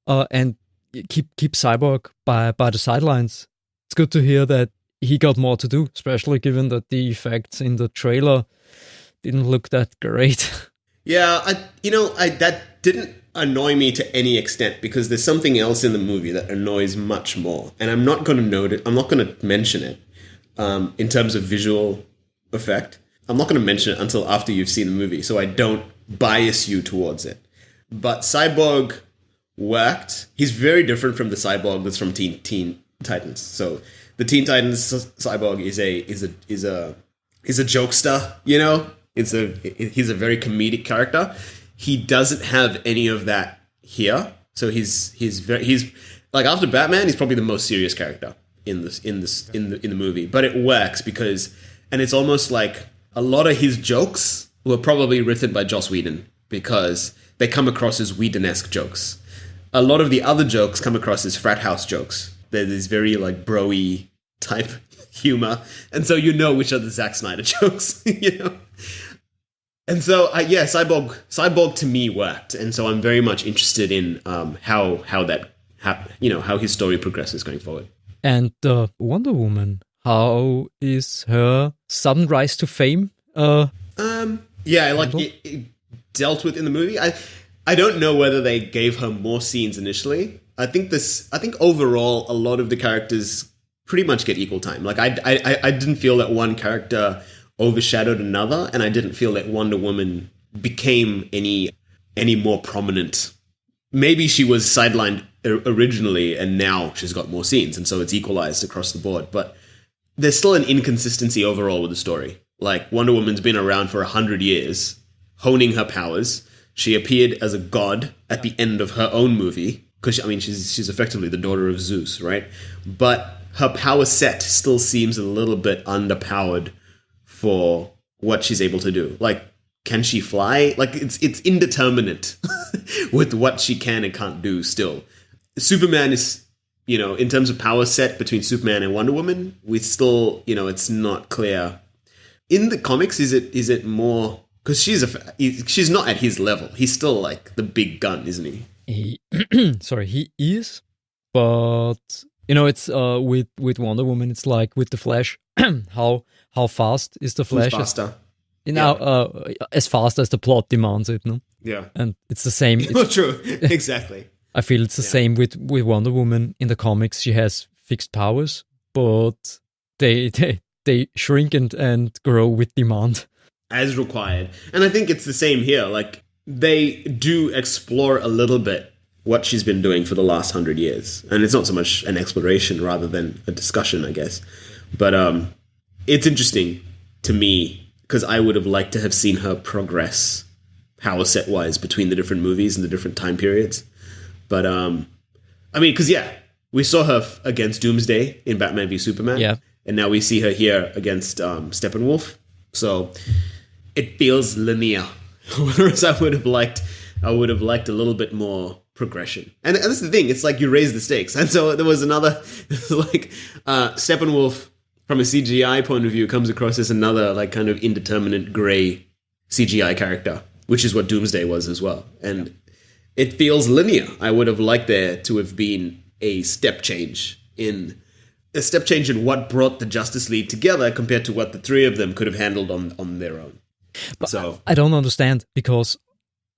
and keep Cyborg by the sidelines. It's good to hear that he got more to do, especially given that the effects in the trailer didn't look that great. Yeah, that didn't annoy me to any extent, because there's something else in the movie that annoys much more, and I'm not going to note it. I'm not going to mention it in terms of visual effect. I'm not going to mention it until after you've seen the movie, so I don't bias you towards it. But Cyborg worked. He's very different from the Cyborg that's from Teen Titans. So the Teen Titans Cyborg is a jokester, you know? He's a very comedic character. He doesn't have any of that here. So he's like, after Batman, he's probably the most serious character in the movie. But it works because, and it's almost like a lot of his jokes were probably written by Joss Whedon, because they come across as Whedon-esque jokes. A lot of the other jokes come across as frat house jokes. They're these very like bro-y type humor, and so you know which are the Zack Snyder jokes, you know. And so, Cyborg to me worked, and so I'm very much interested in how his story progresses going forward. And Wonder Woman, how is her sudden rise to fame? It dealt with in the movie. I don't know whether they gave her more scenes initially. I think overall a lot of the characters pretty much get equal time. Like I didn't feel that one character overshadowed another, and I didn't feel that Wonder Woman became any more prominent. Maybe she was sidelined originally, and now she's got more scenes, and so it's equalized across the board. But there's still an inconsistency overall with the story. Like, Wonder Woman's been around for 100 years, honing her powers. She appeared as a god at the end of her own movie, because, I mean, she's effectively the daughter of Zeus, right? But her power set still seems a little bit underpowered for what she's able to do. Like, can she fly? Like, it's indeterminate with what she can and can't do still. Superman is, in terms of power set between Superman and Wonder Woman, we still, it's not clear. In the comics, is it more... Because she's not at his level. He's still, like, the big gun, isn't he? He is. But, it's with Wonder Woman, it's like with the Flash. How fast is the Flash? Who's faster? As fast as the plot demands it, no? Yeah. And it's the same. True. Exactly. I feel it's the same with Wonder Woman. In the comics, she has fixed powers, but they shrink and grow with demand. As required. And I think it's the same here. Like, they do explore a little bit what she's been doing for the last 100 years. And it's not so much an exploration rather than a discussion, I guess. But it's interesting to me, because I would have liked to have seen her progress power set-wise between the different movies and the different time periods. But, because, we saw her against Doomsday in Batman v Superman. Yeah. And now we see her here against Steppenwolf. So it feels linear. Whereas I would have liked a little bit more progression. And that's the thing. It's like you raise the stakes. And so there was another, like, Steppenwolf, from a CGI point of view, comes across as another, like, kind of indeterminate gray CGI character, which is what Doomsday was as well. And it feels linear. I would have liked there to have been a step change in what brought the Justice League together compared to what the three of them could have handled on their own. But so I don't understand, because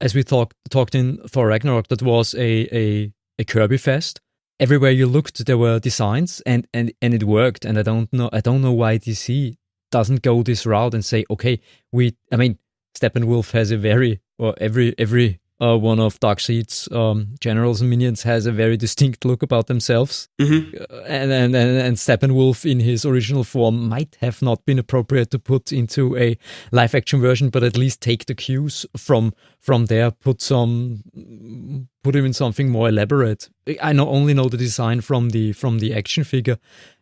as we talked in Thor Ragnarok, that was a Kirby fest. Everywhere you looked, there were designs, and it worked. And I don't know why DC doesn't go this route and say, okay, Steppenwolf has every one of Darkseid's generals and minions has a very distinct look about themselves. Mm-hmm. And Steppenwolf in his original form might have not been appropriate to put into a live action version, but at least take the cues from there, put him in something more elaborate. I only know the design from the action figure,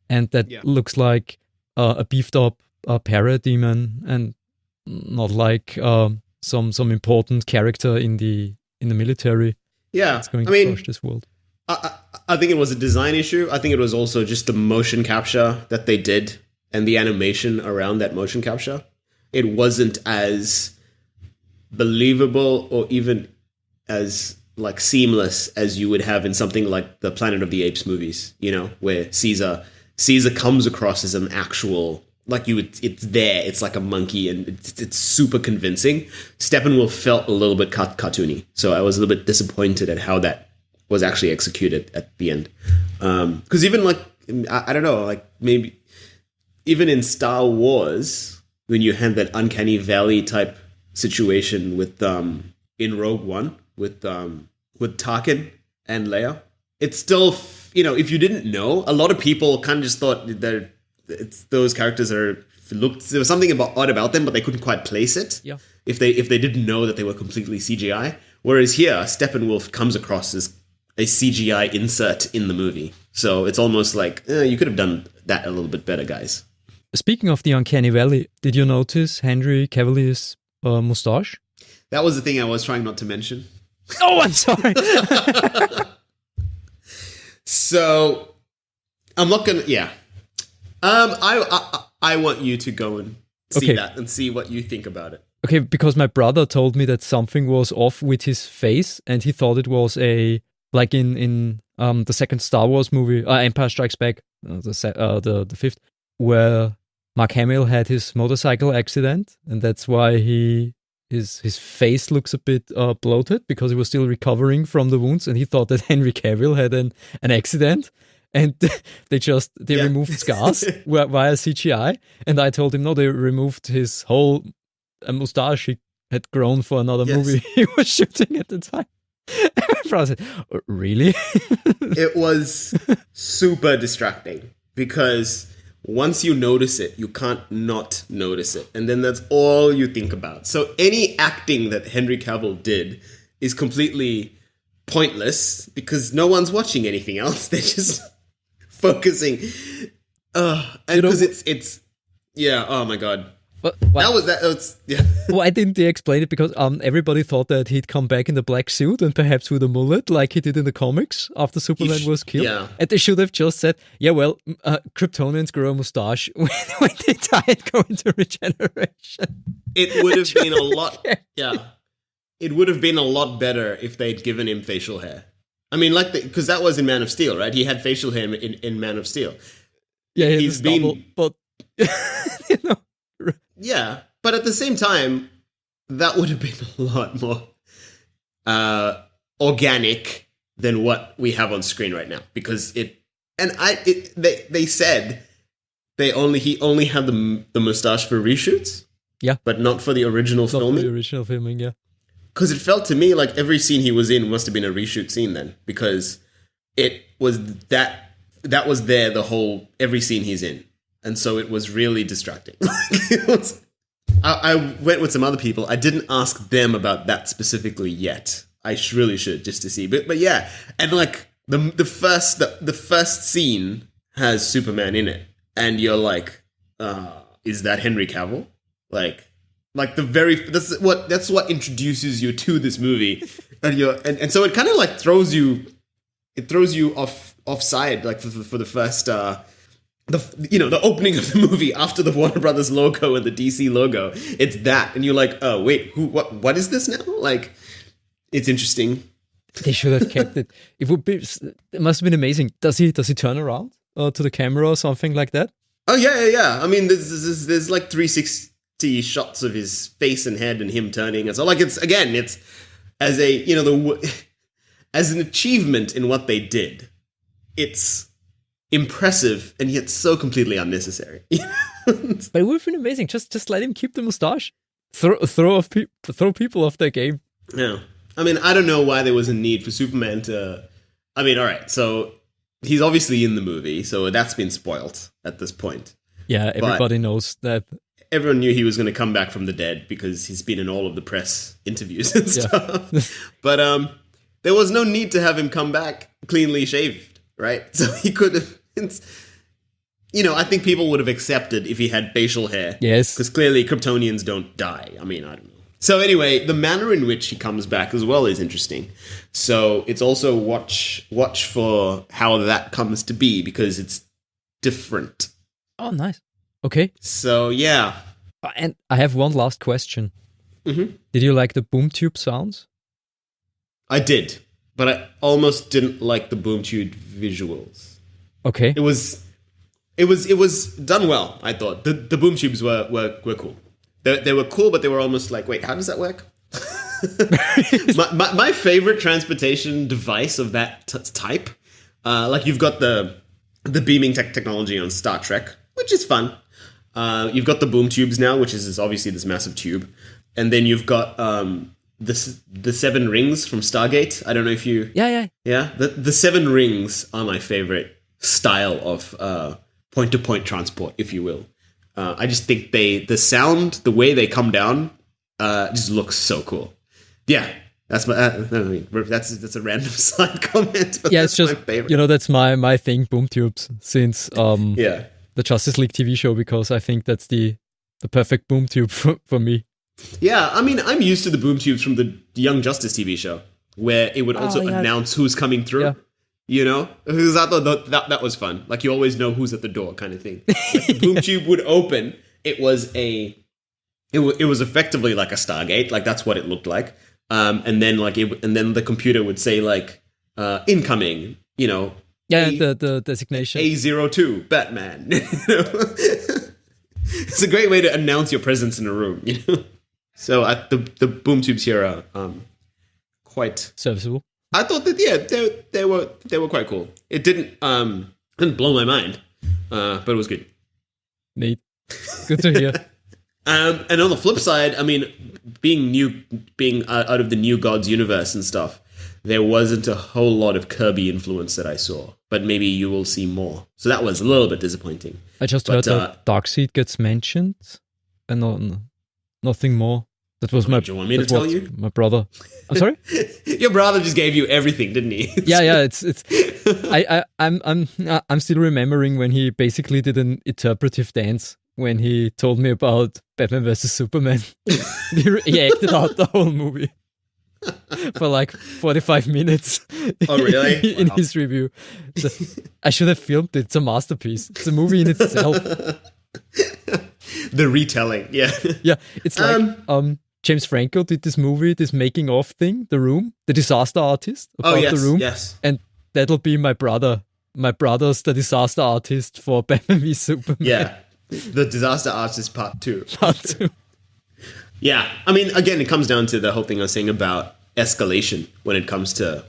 and that looks like a beefed up parademon, and not like some important character in the military. Yeah, it's going to crush this world. I think it was a design issue. I think it was also just the motion capture that they did and the animation around that motion capture. It wasn't as believable or even as, like, seamless as you would have in something like the Planet of the Apes movies, where Caesar comes across as an actual... Like, it's there. It's like a monkey, and it's super convincing. Steppenwolf felt a little bit cartoony, so I was a little bit disappointed at how that was actually executed at the end. Because even, like, I don't know, like, maybe even in Star Wars, when you had that uncanny valley type situation with in Rogue One with Tarkin and Leia, it's still, if you didn't know, a lot of people kind of just thought that it's those characters there was something odd about them, but they couldn't quite place it. Yeah. If they didn't know that they were completely CGI. Whereas here, Steppenwolf comes across as a CGI insert in the movie. So it's almost like, you could have done that a little bit better, guys. Speaking of the Uncanny Valley, did you notice Henry Cavillier's mustache? That was the thing I was trying not to mention. Oh, I'm sorry. So, I'm not going to... Yeah. I want you to go and see Okay. that and see what you think about it. Okay, because my brother told me that something was off with his face, and he thought it was like in the second Star Wars movie, Empire Strikes Back, the fifth, where Mark Hamill had his motorcycle accident, and that's why his face looks a bit bloated because he was still recovering from the wounds, and he thought that Henry Cavill had an accident. And they removed scars via CGI. And I told him, no, they removed his whole mustache he had grown for another movie he was shooting at the time. And my brother said, really? It was super distracting because once you notice it, you can't not notice it. And then that's all you think about. So any acting that Henry Cavill did is completely pointless because no one's watching anything else. They're just focusing. And because it's oh my god. Why didn't they explain it? Because everybody thought that he'd come back in the black suit and perhaps with a mullet like he did in the comics after Superman was killed. Yeah. And they should have just said, Kryptonians grow a mustache when they die and go into regeneration. It would have been a lot. Yeah. It would have been a lot better if they'd given him facial hair. I mean, because that was in Man of Steel, right? He had facial hair in Man of Steel. Yeah, he's been, but you know. Yeah, but at the same time, that would have been a lot more organic than what we have on screen right now. Because they said he only had the mustache for reshoots. Yeah, but not for the original filming. For the original filming, yeah. Because it felt to me like every scene he was in must have been a reshoot scene then, because it was that was there every scene he's in. And so it was really distracting. I went with some other people. I didn't ask them about that specifically yet. I really should, just to see. But yeah, and like the first scene has Superman in it, and you're like, is that Henry Cavill? Like that's what introduces you to this movie, and so it kind of like throws you offside, like for the first. The opening of the movie after the Warner Brothers logo and the DC logo, it's that, and you're like, oh wait, what is this now? Like, it's interesting. They should have kept it. It must have been amazing. Does he turn around to the camera or something like that? Oh yeah. I mean, there's like 360 shots of his face and head and him turning, and so like it's as as an achievement in what they did, it's impressive and yet so completely unnecessary. But it would have been amazing. Just let him keep the mustache. Throw people off their game. Yeah. I mean, I don't know why there was a need for Superman to. I mean, all right. So he's obviously in the movie, so that's been spoiled at this point. Yeah, everybody knows that. Everyone knew he was going to come back from the dead because he's been in all of the press interviews and stuff. But there was no need to have him come back cleanly shaved, right? So he could have. I think people would have accepted if he had facial hair. Yes. Because clearly Kryptonians don't die. I mean, I don't know. So anyway, the manner in which he comes back as well is interesting. So it's also watch for how that comes to be, because it's different. Oh, nice. Okay. So, yeah. And I have one last question. Mm-hmm. Did you like the boom tube sounds? I did, but I almost didn't like the boom tube visuals. Okay. It was done well, I thought. The boom tubes were cool. They were cool, but they were almost like, wait, how does that work? my favorite transportation device of that type, like you've got the beaming technology on Star Trek, which is fun. You've got the boom tubes now, which is obviously this massive tube. And then you've got the 7 rings from Stargate. I don't know if you... Yeah. Yeah? The 7 rings are my favorite style of point-to-point transport, if you will. I just think the sound, the way they come down, just looks so cool. Yeah, that's my. That's a random side comment. But yeah, it's just my favorite. That's my thing. Boom tubes since the Justice League TV show, because I think that's the perfect boom tube for me. Yeah, I mean, I'm used to the boom tubes from the Young Justice TV show, where it would also announce who's coming through. Because I thought that was fun. Like, you always know who's at the door, kind of thing. Like, the boom tube would open. It was effectively like a Stargate. Like, that's what it looked like. And then the computer would say like, incoming. The designation A02 Batman. It's a great way to announce your presence in a room. So the boom tubes here are quite serviceable. I thought that they were quite cool. It didn't blow my mind, but it was good. Neat, good to hear. And on the flip side, I mean, being out of the New Gods universe and stuff, there wasn't a whole lot of Kirby influence that I saw. But maybe you will see more. So that was a little bit disappointing. I just heard that Darkseid gets mentioned, and nothing more. That was do you want me to tell you? My brother. I'm sorry. Your brother just gave you everything, didn't he? Yeah. It's. I'm still remembering when he basically did an interpretive dance when he told me about Batman vs Superman. He acted out the whole movie for like 45 minutes. Oh, really? In his review. So I should have filmed it. It's a masterpiece. It's a movie in itself. The retelling, yeah. Yeah, it's like James Franco did this movie, this making of thing, The Room, the disaster artist about The Room. Yes. And that'll be my brother. My brother's the disaster artist for Batman v Superman. Yeah. The disaster artist part 2. Part 2. Yeah. I mean, again, it comes down to the whole thing I was saying about escalation when it comes to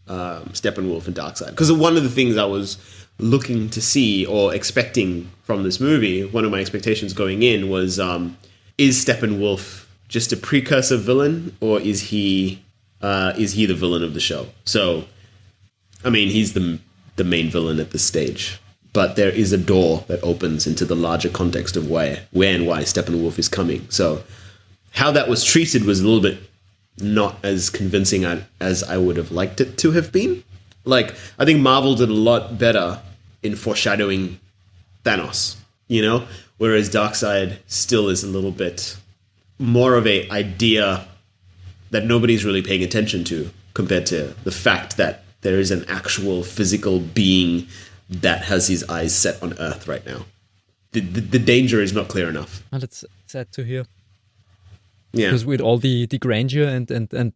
Steppenwolf and Darkseid. Because one of the things I was looking to see or expecting from this movie, one of my expectations going in was, is Steppenwolf just a precursor villain, or is he the villain of the show? So, I mean, he's the main villain at this stage. But there is a door that opens into the larger context of where and why Steppenwolf is coming. So how that was treated was a little bit not as convincing as I would have liked it to have been. Like, I think Marvel did a lot better in foreshadowing Thanos, whereas Darkseid still is a little bit more of a idea that nobody's really paying attention to compared to the fact that there is an actual physical being that has his eyes set on Earth right now. The danger is not clear enough. And it's sad to hear. Yeah. Because with all the grandeur and the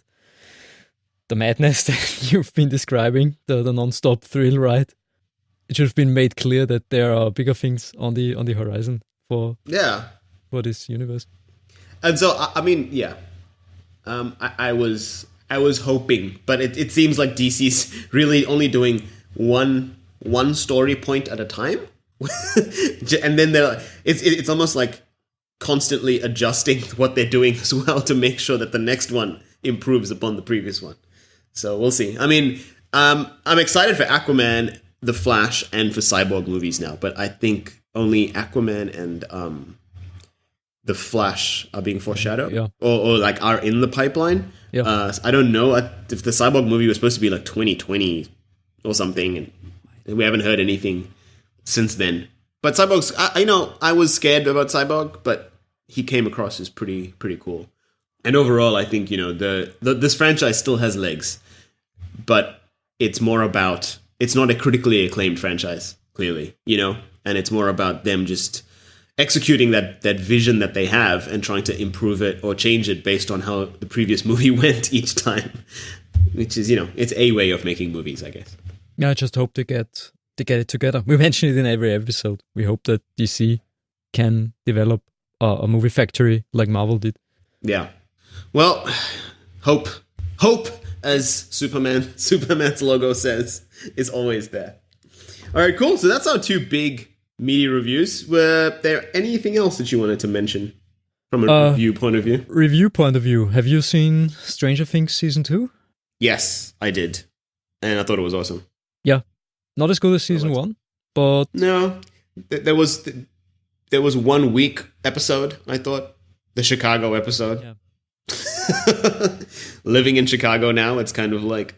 madness that you've been describing, the non-stop thrill ride, it should have been made clear that there are bigger things on the horizon for this universe. And so, I mean, yeah. I was hoping, but it seems like DC's really only doing one story point at a time. And then it's almost like constantly adjusting what they're doing as well to make sure that the next one improves upon the previous one. So we'll see. I mean, I'm excited for Aquaman, The Flash, and for Cyborg movies now, but I think only Aquaman and The Flash are being foreshadowed, or like are in the pipeline. Yeah. I don't know if the Cyborg movie was supposed to be like 2020 or something, and we haven't heard anything since then. But Cyborg's, I was scared about Cyborg, but he came across as pretty cool. And overall, I think this franchise still has legs, but it's more about, it's not a critically acclaimed franchise, clearly, and it's more about them just executing that vision that they have and trying to improve it or change it based on how the previous movie went each time, which is, it's a way of making movies, I guess. Yeah, I just hope to get it together. We mention it in every episode. We hope that DC can develop a movie factory like Marvel did. Yeah. Well, hope, as Superman's logo says, is always there. All right, cool. So that's our 2 big media reviews. Were there anything else that you wanted to mention from a review point of view? Review point of view. Have you seen Stranger Things season 2? Yes, I did. And I thought it was awesome. Yeah. Not as good as season 1, but... No. There was 1 week episode, I thought. The Chicago episode. Yeah. Living in Chicago now, it's kind of like,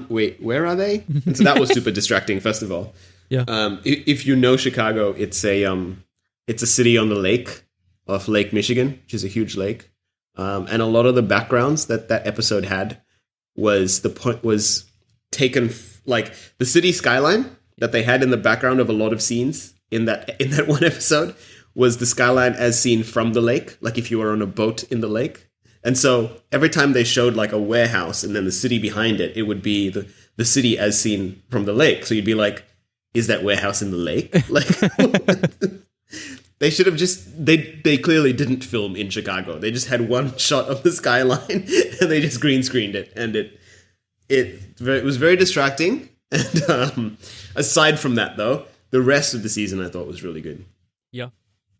wait, where are they? And so that was super distracting, first of all. Yeah. If you know Chicago, it's a city on the lake of Lake Michigan, which is a huge lake. And a lot of the backgrounds that episode had was taken like the city skyline that they had in the background of a lot of scenes in that one episode was the skyline as seen from the lake, like if you were on a boat in the lake. And so every time they showed like a warehouse and then the city behind it, it would be the city as seen from the lake. So you'd be like, is that warehouse in the lake? Like, they should have they clearly didn't film in Chicago. They just had one shot of the skyline and they just green screened it. And it was very distracting. And aside from that, though, the rest of the season I thought was really good. Yeah.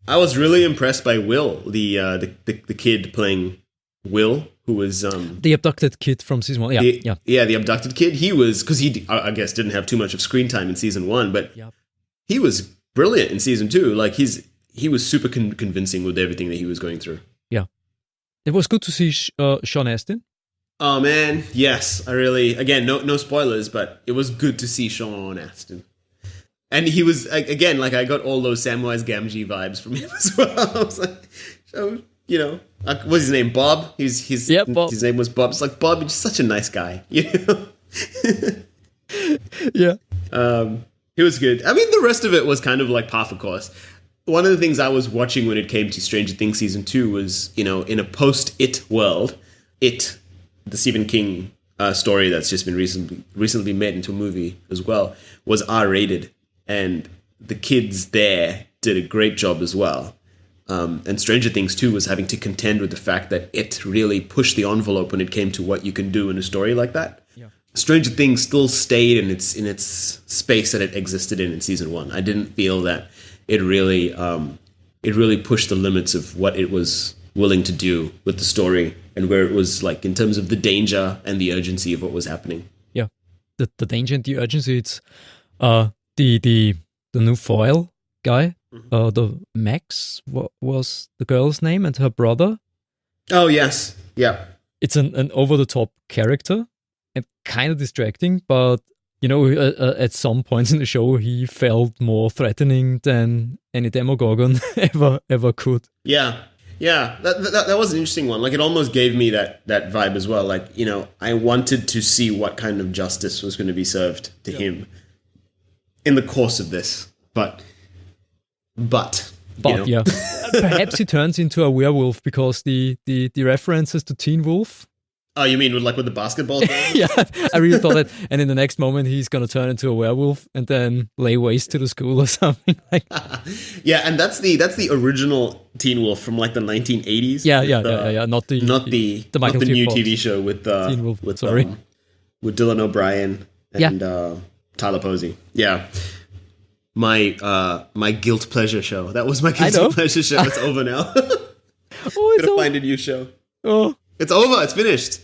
I was really impressed by Will, the kid playing Will, who was the abducted kid from season 1. The abducted kid. He was, because he, I guess, didn't have too much of screen time in season 1, but he was brilliant in season 2. Like he was super convincing with everything that he was going through. Yeah, it was good to see Sean Astin. Oh man, yes, I really. Again, no spoilers, but it was good to see Sean Astin. And he was, again, like I got all those Samwise Gamgee vibes from him as well. I was like, so, you know, what's his name? Bob? Bob. His name was Bob. It's like, Bob, you're just such a nice guy, you know? Yeah. It was good. I mean, the rest of it was kind of like par for course. One of the things I was watching when it came to Stranger Things season 2 was, you know, in a post-It world, It, the Stephen King story that's just been recently made into a movie as well, was R-rated. And the kids there did a great job as well. And Stranger Things 2 was having to contend with the fact that it really pushed the envelope when it came to what you can do in a story like that. Yeah. Stranger Things still stayed in its space that it existed in season 1. I didn't feel that it really pushed the limits of what it was willing to do with the story and where it was like in terms of the danger and the urgency of what was happening. Yeah, the danger and the urgency. It's the new foil guy. The Max, what was the girl's name, and her brother? Oh, yes. Yeah. It's an over-the-top character and kind of distracting, but, you know, at some points in the show, he felt more threatening than any Demogorgon ever could. Yeah. Yeah. That was an interesting one. Like, it almost gave me that vibe as well. Like, you know, I wanted to see what kind of justice was going to be served to him in the course of this. But you know. Yeah, perhaps he turns into a werewolf because the references to Teen Wolf. Oh, you mean with the basketball? Yeah, I really thought that. And in the next moment, he's gonna turn into a werewolf and then lay waste to the school or something like. Yeah, and that's the original Teen Wolf from like the 1980s. Yeah, not the new TV show with Teen Wolf. With Dylan O'Brien and Tyler Posey. Yeah. My guilt pleasure show. That was my guilty pleasure show. It's over now. It's Gotta find a new show. Oh, it's over. It's finished.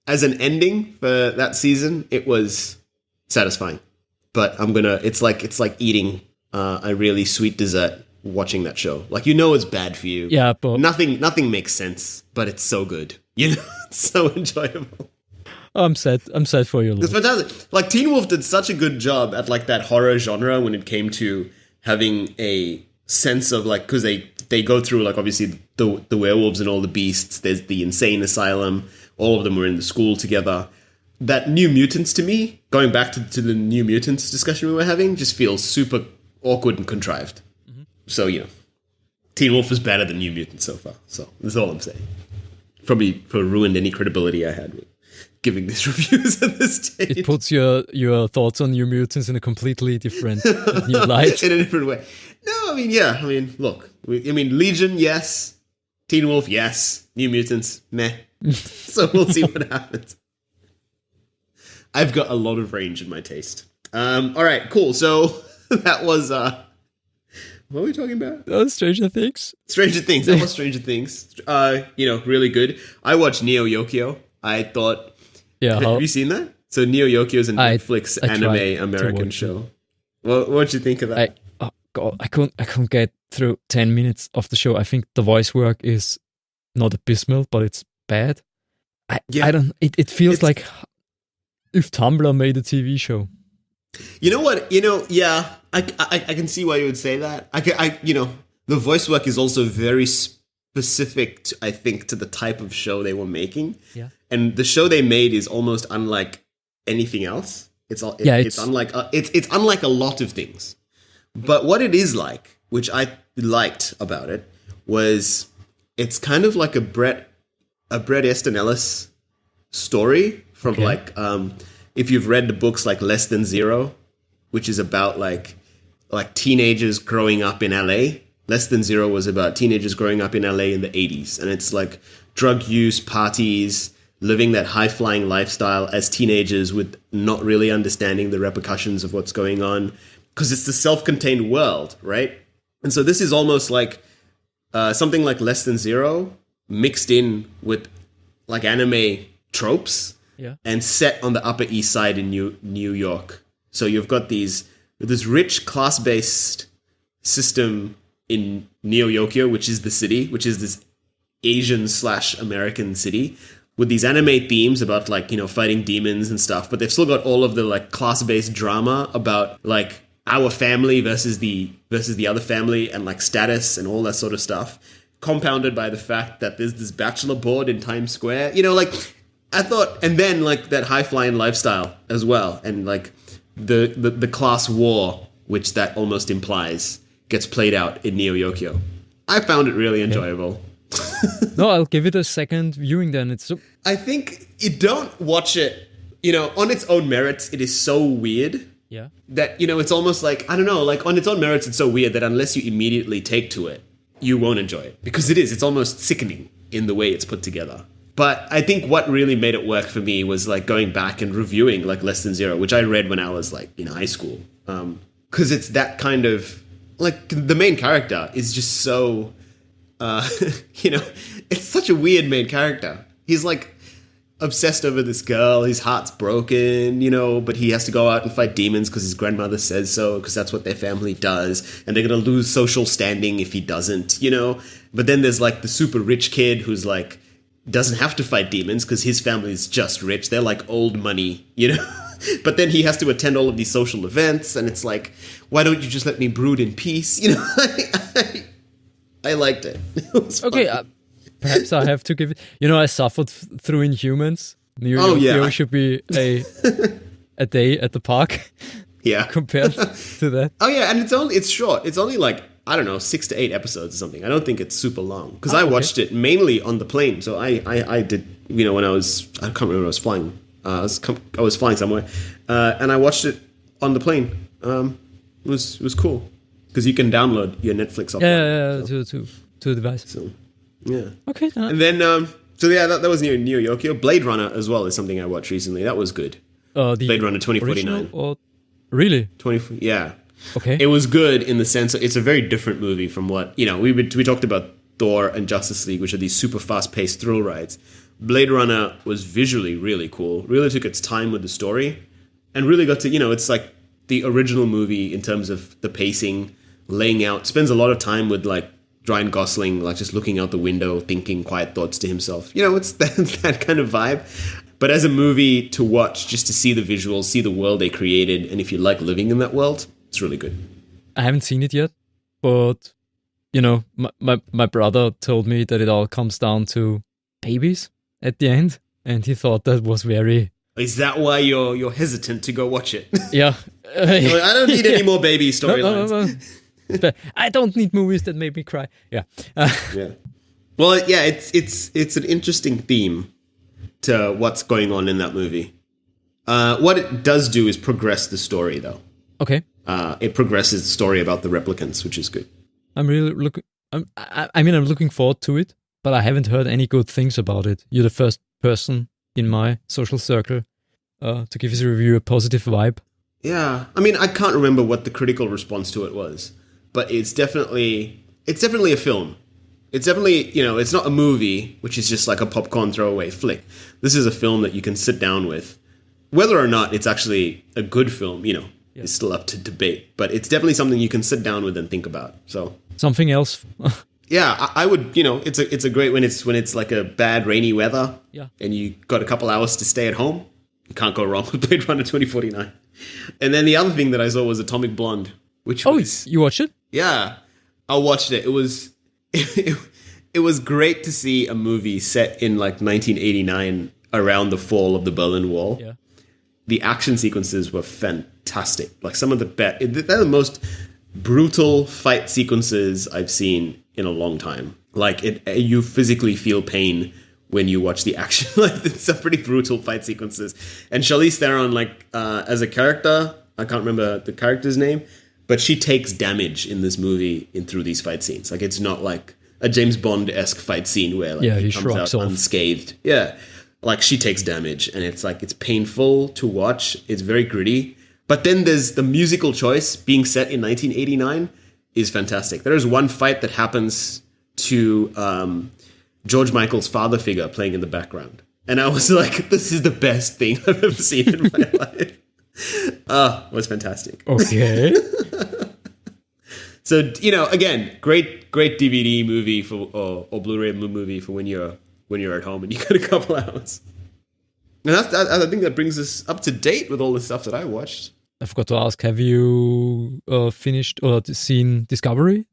As an ending for that season, it was satisfying. But it's like eating a really sweet dessert watching that show. Like, you know, it's bad for you. Yeah, but nothing makes sense, but it's so good. You know, it's so enjoyable. I'm sad for you. It's fantastic. Like, Teen Wolf did such a good job at like that horror genre when it came to having a sense of like, because they go through like obviously the werewolves and all the beasts. There's the insane asylum. All of them were in the school together. That New Mutants, to me, going back to the New Mutants discussion we were having, just feels super awkward and contrived. Mm-hmm. So, you know, Teen Wolf is better than New Mutants so far. So that's all I'm saying. Probably ruined any credibility I had with giving these reviews at this stage. It puts your thoughts on New Mutants in a completely different new light. In a different way. No, I mean, look. Legion, yes. Teen Wolf, yes. New Mutants, meh. So we'll see what happens. I've got a lot of range in my taste. All right, cool. So that was... what were we talking about? Stranger Things. Stranger Things. That was Stranger Things. Really good. I watched Neo Yokio. I thought... Yeah, have you seen that? So Neo Yokio is a Netflix anime American show. What'd you think of that? I couldn't get through 10 minutes of the show. I think the voice work is not abysmal, but it's bad. It feels like if Tumblr made a TV show. You know what? Yeah, I can see why you would say that. The voice work is also very specific, I think, to the type of show they were making. Yeah. And the show they made is almost unlike anything else. It's unlike a lot of things. But what it is like, which I liked about it, was it's kind of like a Bret Easton Ellis story from if you've read the books like Less Than Zero, which is about like teenagers growing up in LA. Less Than Zero was about teenagers growing up in LA in the 80s. And it's like drug use, parties, living that high-flying lifestyle as teenagers with not really understanding the repercussions of what's going on. Because it's the self-contained world, right? And so this is almost like something like Less Than Zero mixed in with like anime tropes and set on the Upper East Side in New York. So you've got this rich class-based system in Neo-Yokio, which is the city, which is this Asian/American city, with these anime themes about like, you know, fighting demons and stuff, but they've still got all of the like class-based drama about like our family versus the other family and like status and all that sort of stuff, compounded by the fact that there's this bachelor board in Times Square. You know, like I thought, and then like that high-flying lifestyle as well, and like the class war, which that almost implies, gets played out in Neo-Yokio. I found it really enjoyable. No, I'll give it a second viewing then. I think you don't watch it, you know, on its own merits, it is so weird. Yeah. That, you know, it's almost like, I don't know, like on its own merits, it's so weird that unless you immediately take to it, you won't enjoy it. Because it's almost sickening in the way it's put together. But I think what really made it work for me was like going back and reviewing like Less Than Zero, which I read when I was like in high school. Because it's that kind of, like the main character is just so, you know, it's such a weird main character. He's like obsessed over this girl, his heart's broken, you know, but he has to go out and fight demons because his grandmother says so, because that's what their family does, and they're going to lose social standing if he doesn't, you know. But then there's like the super rich kid who's like, doesn't have to fight demons because his family's just rich. They're like old money, you know. But then he has to attend all of these social events, and it's like, why don't you just let me brood in peace? You know, I liked it. It was okay, perhaps I have to give it. You know, I suffered through Inhumans. Neo should be a day at the park. Yeah, compared to that. Oh yeah, and it's short. It's only like, I don't know, 6 to 8 episodes or something. I don't think it's super long because I watched it mainly on the plane. So I did, you know, when I can't remember when I was flying. I was flying somewhere, and I watched it on the plane. It was cool because you can download your Netflix offline. To a device. So yeah. Okay. And then that was Neo-Yokio. Blade Runner as well is something I watched recently. That was good. Blade Runner 2049. Or really? Yeah. Okay. It was good in the sense that it's a very different movie from what, you know, we talked about Thor and Justice League, which are these super fast-paced thrill rides. Blade Runner was visually really cool, really took its time with the story, and really got to, you know, it's like the original movie in terms of the pacing, laying out, spends a lot of time with like Ryan Gosling, like just looking out the window, thinking quiet thoughts to himself. You know, it's that kind of vibe. But as a movie to watch, just to see the visuals, see the world they created, and if you like living in that world, it's really good. I haven't seen it yet, but, you know, my brother told me that it all comes down to babies at the end, and he thought that was very... Is that why you're hesitant to go watch it? Yeah. Like, I don't need any more baby storylines. No. I don't need movies that make me cry. Yeah. Yeah. Well, yeah, it's an interesting theme to what's going on in that movie. What it does do is progress the story, though. Okay. It progresses the story about the replicants, which is good. I'm really looking... I'm looking forward to it, but I haven't heard any good things about it. You're the first person in my social circle to give his review a positive vibe. Yeah. I mean, I can't remember what the critical response to it was, but it's definitely a film. It's definitely, you know, it's not a movie, which is just like a popcorn throwaway flick. This is a film that you can sit down with. Whether or not it's actually a good film, you know, is still up to debate. But it's definitely something you can sit down with and think about. So something else. Yeah, I would, you know, it's a great when it's like a bad rainy weather. Yeah. And you got a couple hours to stay at home. You can't go wrong with Blade Runner 2049. And then the other thing that I saw was Atomic Blonde, which was... you watched it? Yeah, I watched it. It was it was great to see a movie set in like 1989 around the fall of the Berlin Wall. Yeah. the action sequences were fantastic. Like some of the best, they're the most brutal fight sequences I've seen in a long time. Like you physically feel pain when you watch the action. Like it's some pretty brutal fight sequences. And Charlize Theron, like as a character, I can't remember the character's name, but she takes damage in this movie through these fight scenes. Like it's not like a James Bond-esque fight scene where like he comes out unscathed. Yeah. Like she takes damage and it's like it's painful to watch. It's very gritty. But then there's the musical choice being set in 1989 is fantastic. There is one fight that happens to George Michael's father figure playing in the background. And I was like, this is the best thing I've ever seen in my life. It was fantastic. Okay. So, again, great DVD movie or Blu-ray movie for when you're at home and you got a couple hours. And I think that brings us up to date with all the stuff that I watched. I forgot to ask, have you finished or seen Discovery?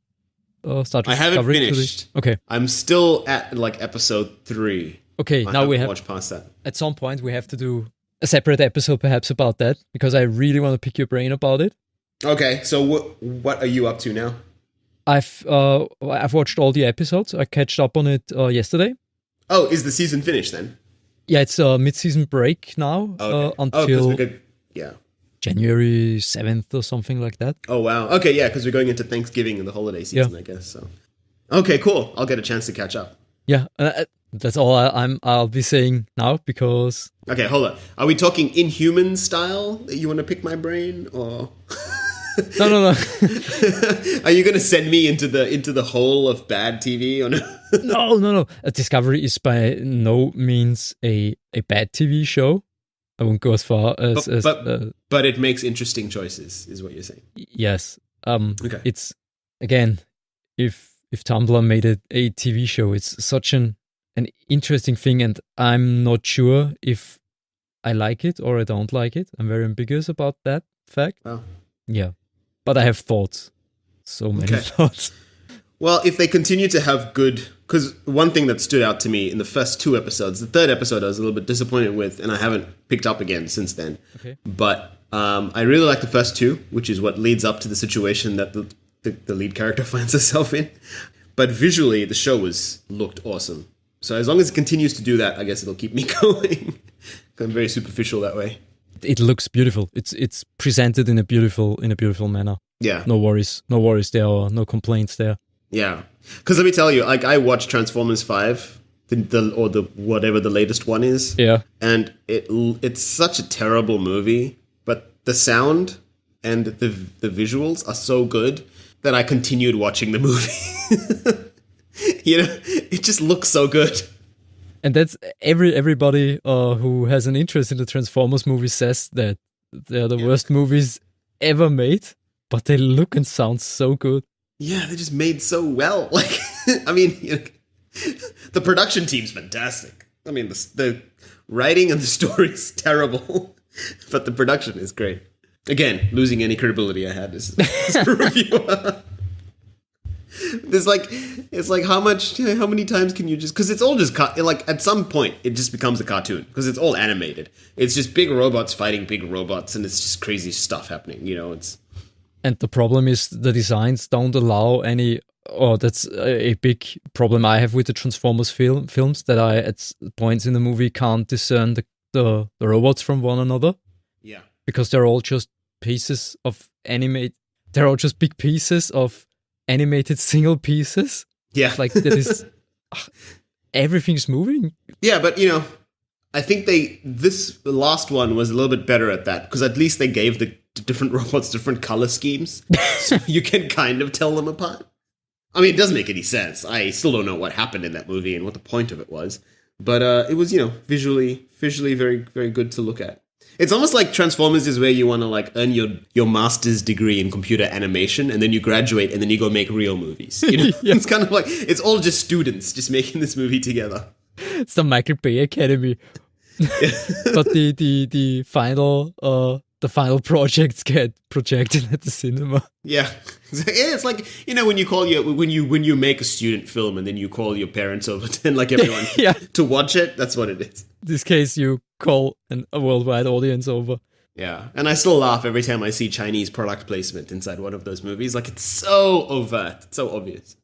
Star Trek I haven't Discovery finished. Okay. I'm still at like episode 3. Okay, now we have watched past that. At some point we have to do a separate episode perhaps about that because I really want to pick your brain about it. Okay, so what are you up to now? I've watched all the episodes. I catched up on it yesterday. Oh, is the season finished then? Yeah, it's a mid-season break now until January 7th or something like that. Oh, wow. Okay, yeah, because we're going into Thanksgiving and the holiday season, I guess. So, okay, cool. I'll get a chance to catch up. Yeah, that's all I'll be saying now because... Okay, hold on. Are we talking Inhuman style? You want to pick my brain or... No. Are you going to send me into the hole of bad TV or no? No. Discovery is by no means a bad TV show. I won't go as far as... But it makes interesting choices, is what you're saying. Yes. Okay. It's, again, if Tumblr made it a TV show, it's such an interesting thing, and I'm not sure if I like it or I don't like it. I'm very ambiguous about that fact. Oh. Yeah. But I have thoughts. So many thoughts. Well, if they continue to have good... Because one thing that stood out to me in the first 2 episodes, the 3rd episode I was a little bit disappointed with, and I haven't picked up again since then. Okay. But I really like the first 2, which is what leads up to the situation that the lead character finds herself in. But visually, the show looked awesome. So as long as it continues to do that, I guess it'll keep me going. I'm very superficial that way. It looks beautiful. It's presented in a beautiful manner. Yeah. No worries there or no complaints there. Yeah. Because let me tell you, like I watched Transformers 5, the whatever the latest one is. Yeah. And it's such a terrible movie, but the sound and the visuals are so good that I continued watching the movie. It just looks so good. And that's everybody who has an interest in the Transformers movie says that they're the worst movies ever made, but they look and sound so good. Yeah, they're just made so well. Like, I mean, the production team's fantastic. I mean, the writing and the story's terrible, but the production is great. Again, losing any credibility I had as a reviewer. It's like how many times can you just, because it's all just like at some point it just becomes a cartoon because it's all animated. It's just big robots fighting big robots and it's just crazy stuff happening. And the problem is the designs don't allow any. Oh, that's a big problem I have with the Transformers films that I at points in the movie can't discern the robots from one another. Yeah, because they're all just pieces of animate. They're all just big pieces of animated single pieces. Yeah. Like that is everything's moving. Yeah, but I think this last one was a little bit better at that because at least they gave the different robots different color schemes so you can kind of tell them apart. I mean, it doesn't make any sense. I still don't know what happened in that movie and what the point of it was, but it was visually very, very good to look at. It's almost like Transformers is where you want to like earn your master's degree in computer animation and then you graduate and then you go make real movies. Yeah. It's kind of like, it's all just students just making this movie together. It's the Michael Bay Academy. But the final projects get projected at the cinema. Yeah. It's like, when you make a student film and then you call your parents over and like everyone to watch it, that's what it is. In this case, you call a worldwide audience over. Yeah, and I still laugh every time I see Chinese product placement inside one of those movies. Like, it's so overt, it's so obvious.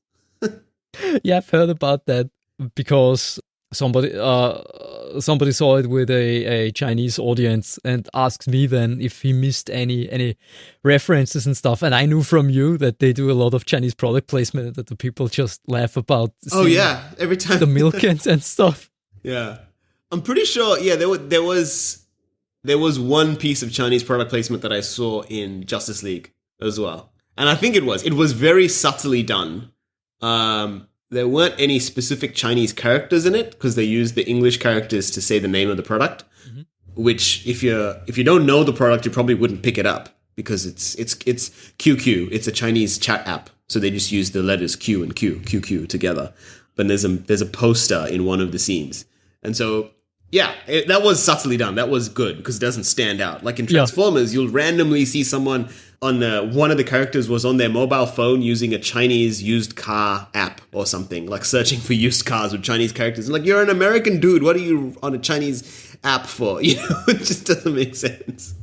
Yeah, I've heard about that because somebody saw it with a Chinese audience and asked me then if he missed any references and stuff. And I knew from you that they do a lot of Chinese product placement, that the people just laugh about. Oh yeah, every time the milk and stuff. Yeah, I'm pretty sure. Yeah, there was one piece of Chinese product placement that I saw in Justice League as well, and I think it was very subtly done. There weren't any specific Chinese characters in it because they used the English characters to say the name of the product. Mm-hmm. Which, if you don't know the product, you probably wouldn't pick it up because it's QQ. It's a Chinese chat app, so they just use the letters Q and QQ together. But there's a poster in one of the scenes, and so yeah, that was subtly done. That was good because it doesn't stand out. Like in Transformers, you'll randomly see someone on one of the characters was on their mobile phone using a Chinese used car app or something, like searching for used cars with Chinese characters. And like, you're an American dude. What are you on a Chinese app for? You know, it just doesn't make sense.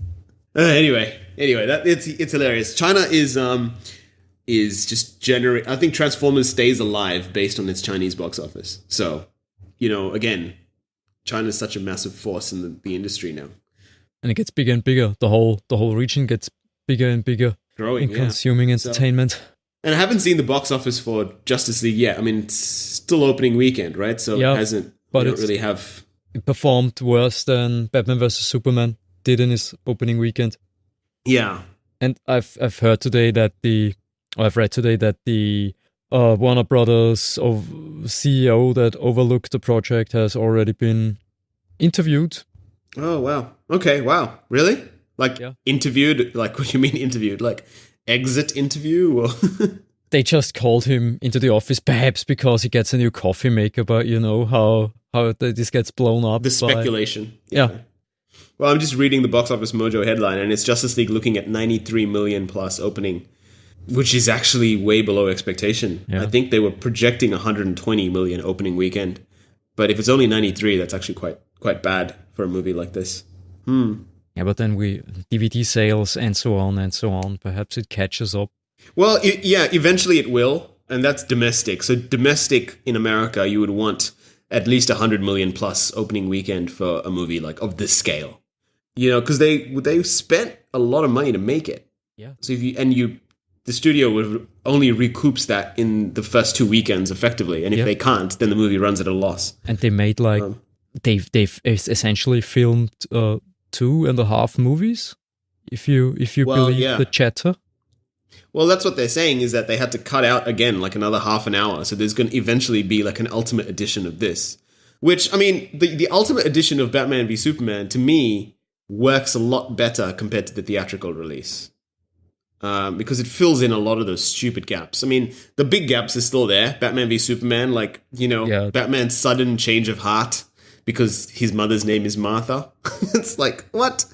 Anyway, that it's hilarious. China is just I think Transformers stays alive based on its Chinese box office. So, you know, again, China's such a massive force in the industry now. And it gets bigger and bigger. The whole region gets bigger and bigger. Growing, in consuming entertainment. So, and I haven't seen the box office for Justice League yet. I mean, it's still opening weekend, right? So it hasn't, but don't really have... It performed worse than Batman vs. Superman did in his opening weekend. Yeah. And I've read today that the Warner Brothers CEO that overlooked the project has already been interviewed. Oh, wow. Okay, wow. Really? Like, interviewed? Like, what do you mean interviewed? Like, exit interview? Or They just called him into the office, perhaps because he gets a new coffee maker, but you know how this gets blown up. The speculation. Yeah. Well, I'm just reading the Box Office Mojo headline, and it's Justice League looking at 93 million plus opening, which is actually way below expectation. Yeah. I think they were projecting 120 million opening weekend. But if it's only 93, that's actually quite bad for a movie like this. Yeah, but then DVD sales and so on, perhaps it catches up. Well, eventually it will, and that's domestic. So domestic in America, you would want at least 100 million plus opening weekend for a movie like of this scale. You know, because they spent a lot of money to make it. Yeah. So the studio would only recoups that in the first 2 weekends effectively, and if they can't, then the movie runs at a loss. And they made they've essentially filmed 2.5 movies, if you believe the chatter. Well, that's what they're saying, is that they had to cut out again like another half an hour, so there's going to eventually be like an ultimate edition of this. Which, I mean, the ultimate edition of Batman v Superman to me works a lot better compared to the theatrical release. Because it fills in a lot of those stupid gaps. I mean, the big gaps are still there. Batman v Superman, like, you know, Batman's sudden change of heart because his mother's name is Martha. It's like, what?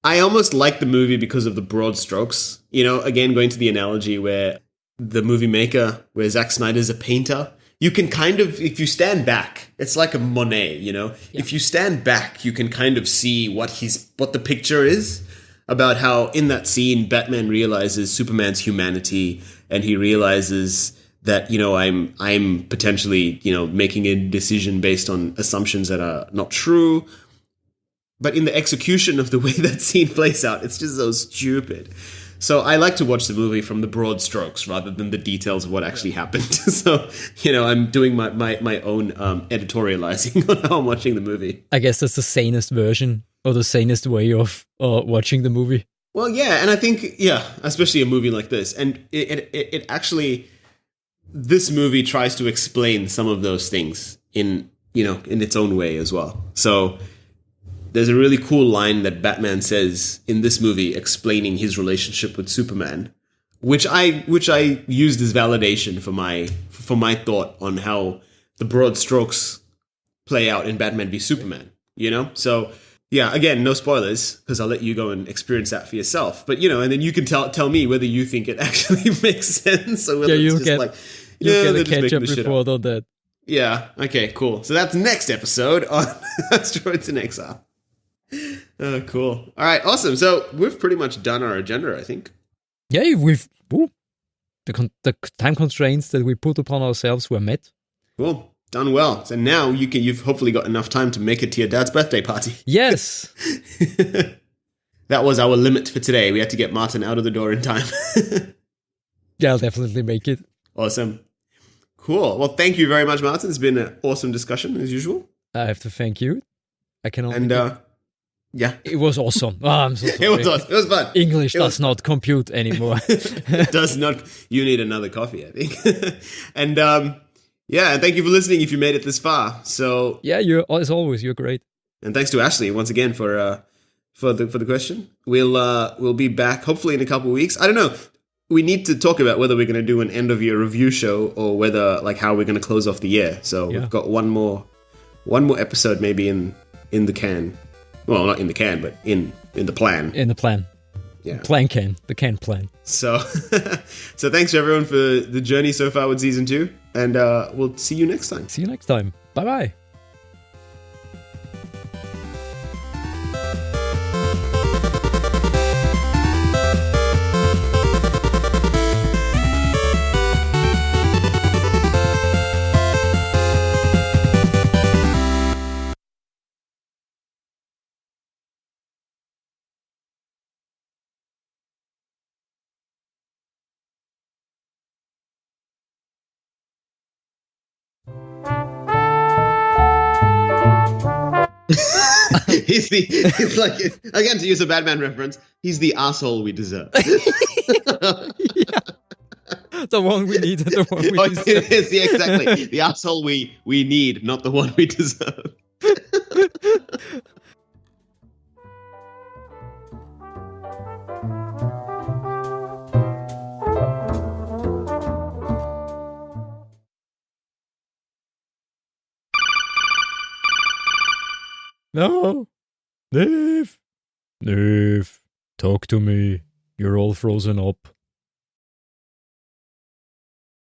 I almost like the movie because of the broad strokes. You know, again, going to the analogy where the movie maker, where Zack Snyder's a painter, you can kind of, if you stand back, it's like a Monet, you know? Yeah. If you stand back, you can kind of see what the picture is. About how in that scene, Batman realizes Superman's humanity, and he realizes that, you know, I'm potentially, you know, making a decision based on assumptions that are not true. But in the execution of the way that scene plays out, it's just so stupid. So I like to watch the movie from the broad strokes rather than the details of what actually happened. So, you know, I'm doing my own editorializing on how I'm watching the movie. I guess that's the sanest version, or the sanest way of watching the movie. Well, yeah, and I think, especially a movie like this. And it actually, this movie tries to explain some of those things in its own way as well. So there's a really cool line that Batman says in this movie explaining his relationship with Superman, which I used as validation for my thought on how the broad strokes play out in Batman v Superman, you know? So, yeah, again, no spoilers, because I'll let you go and experience that for yourself. But, you know, and then you can tell me whether you think it actually makes sense or whether it's just like, you'll get a catch-up report on that. Yeah. Okay. Cool. So that's next episode on Asteroids in Exile. Oh, cool. All right. Awesome. So we've pretty much done our agenda, I think. Yeah, the time constraints that we put upon ourselves were met. Cool. Done well. So now you've hopefully got enough time to make it to your dad's birthday party. Yes. That was our limit for today. We had to get Martin out of the door in time. Yeah, I'll definitely make it. Awesome. Cool. Well, thank you very much, Martin. It's been an awesome discussion, as usual. I have to thank you. I can only... yeah. It was awesome. Oh, I'm so sorry. It was awesome. It was fun. English does not compute anymore. It does not. You need another coffee, I think. And yeah, and thank you for listening if you made it this far. So yeah, as always, you're great. And thanks to Ashley once again for the question. We'll be back hopefully in a couple of weeks. I don't know. We need to talk about whether we're going to do an end of year review show or whether how we're going to close off the year. So we've got one more episode maybe in the can. Well, not in the can, but in the plan. In the plan. Yeah. The can plan. So so thanks to everyone for the journey so far with season 2, and we'll see you next time. See you next time. Bye-bye. He's like, again, to use a Batman reference, he's the asshole we deserve. The one we need, the one we deserve. Yeah, exactly. The asshole we need, not the one we deserve. No. Neve, talk to me. You're all frozen up.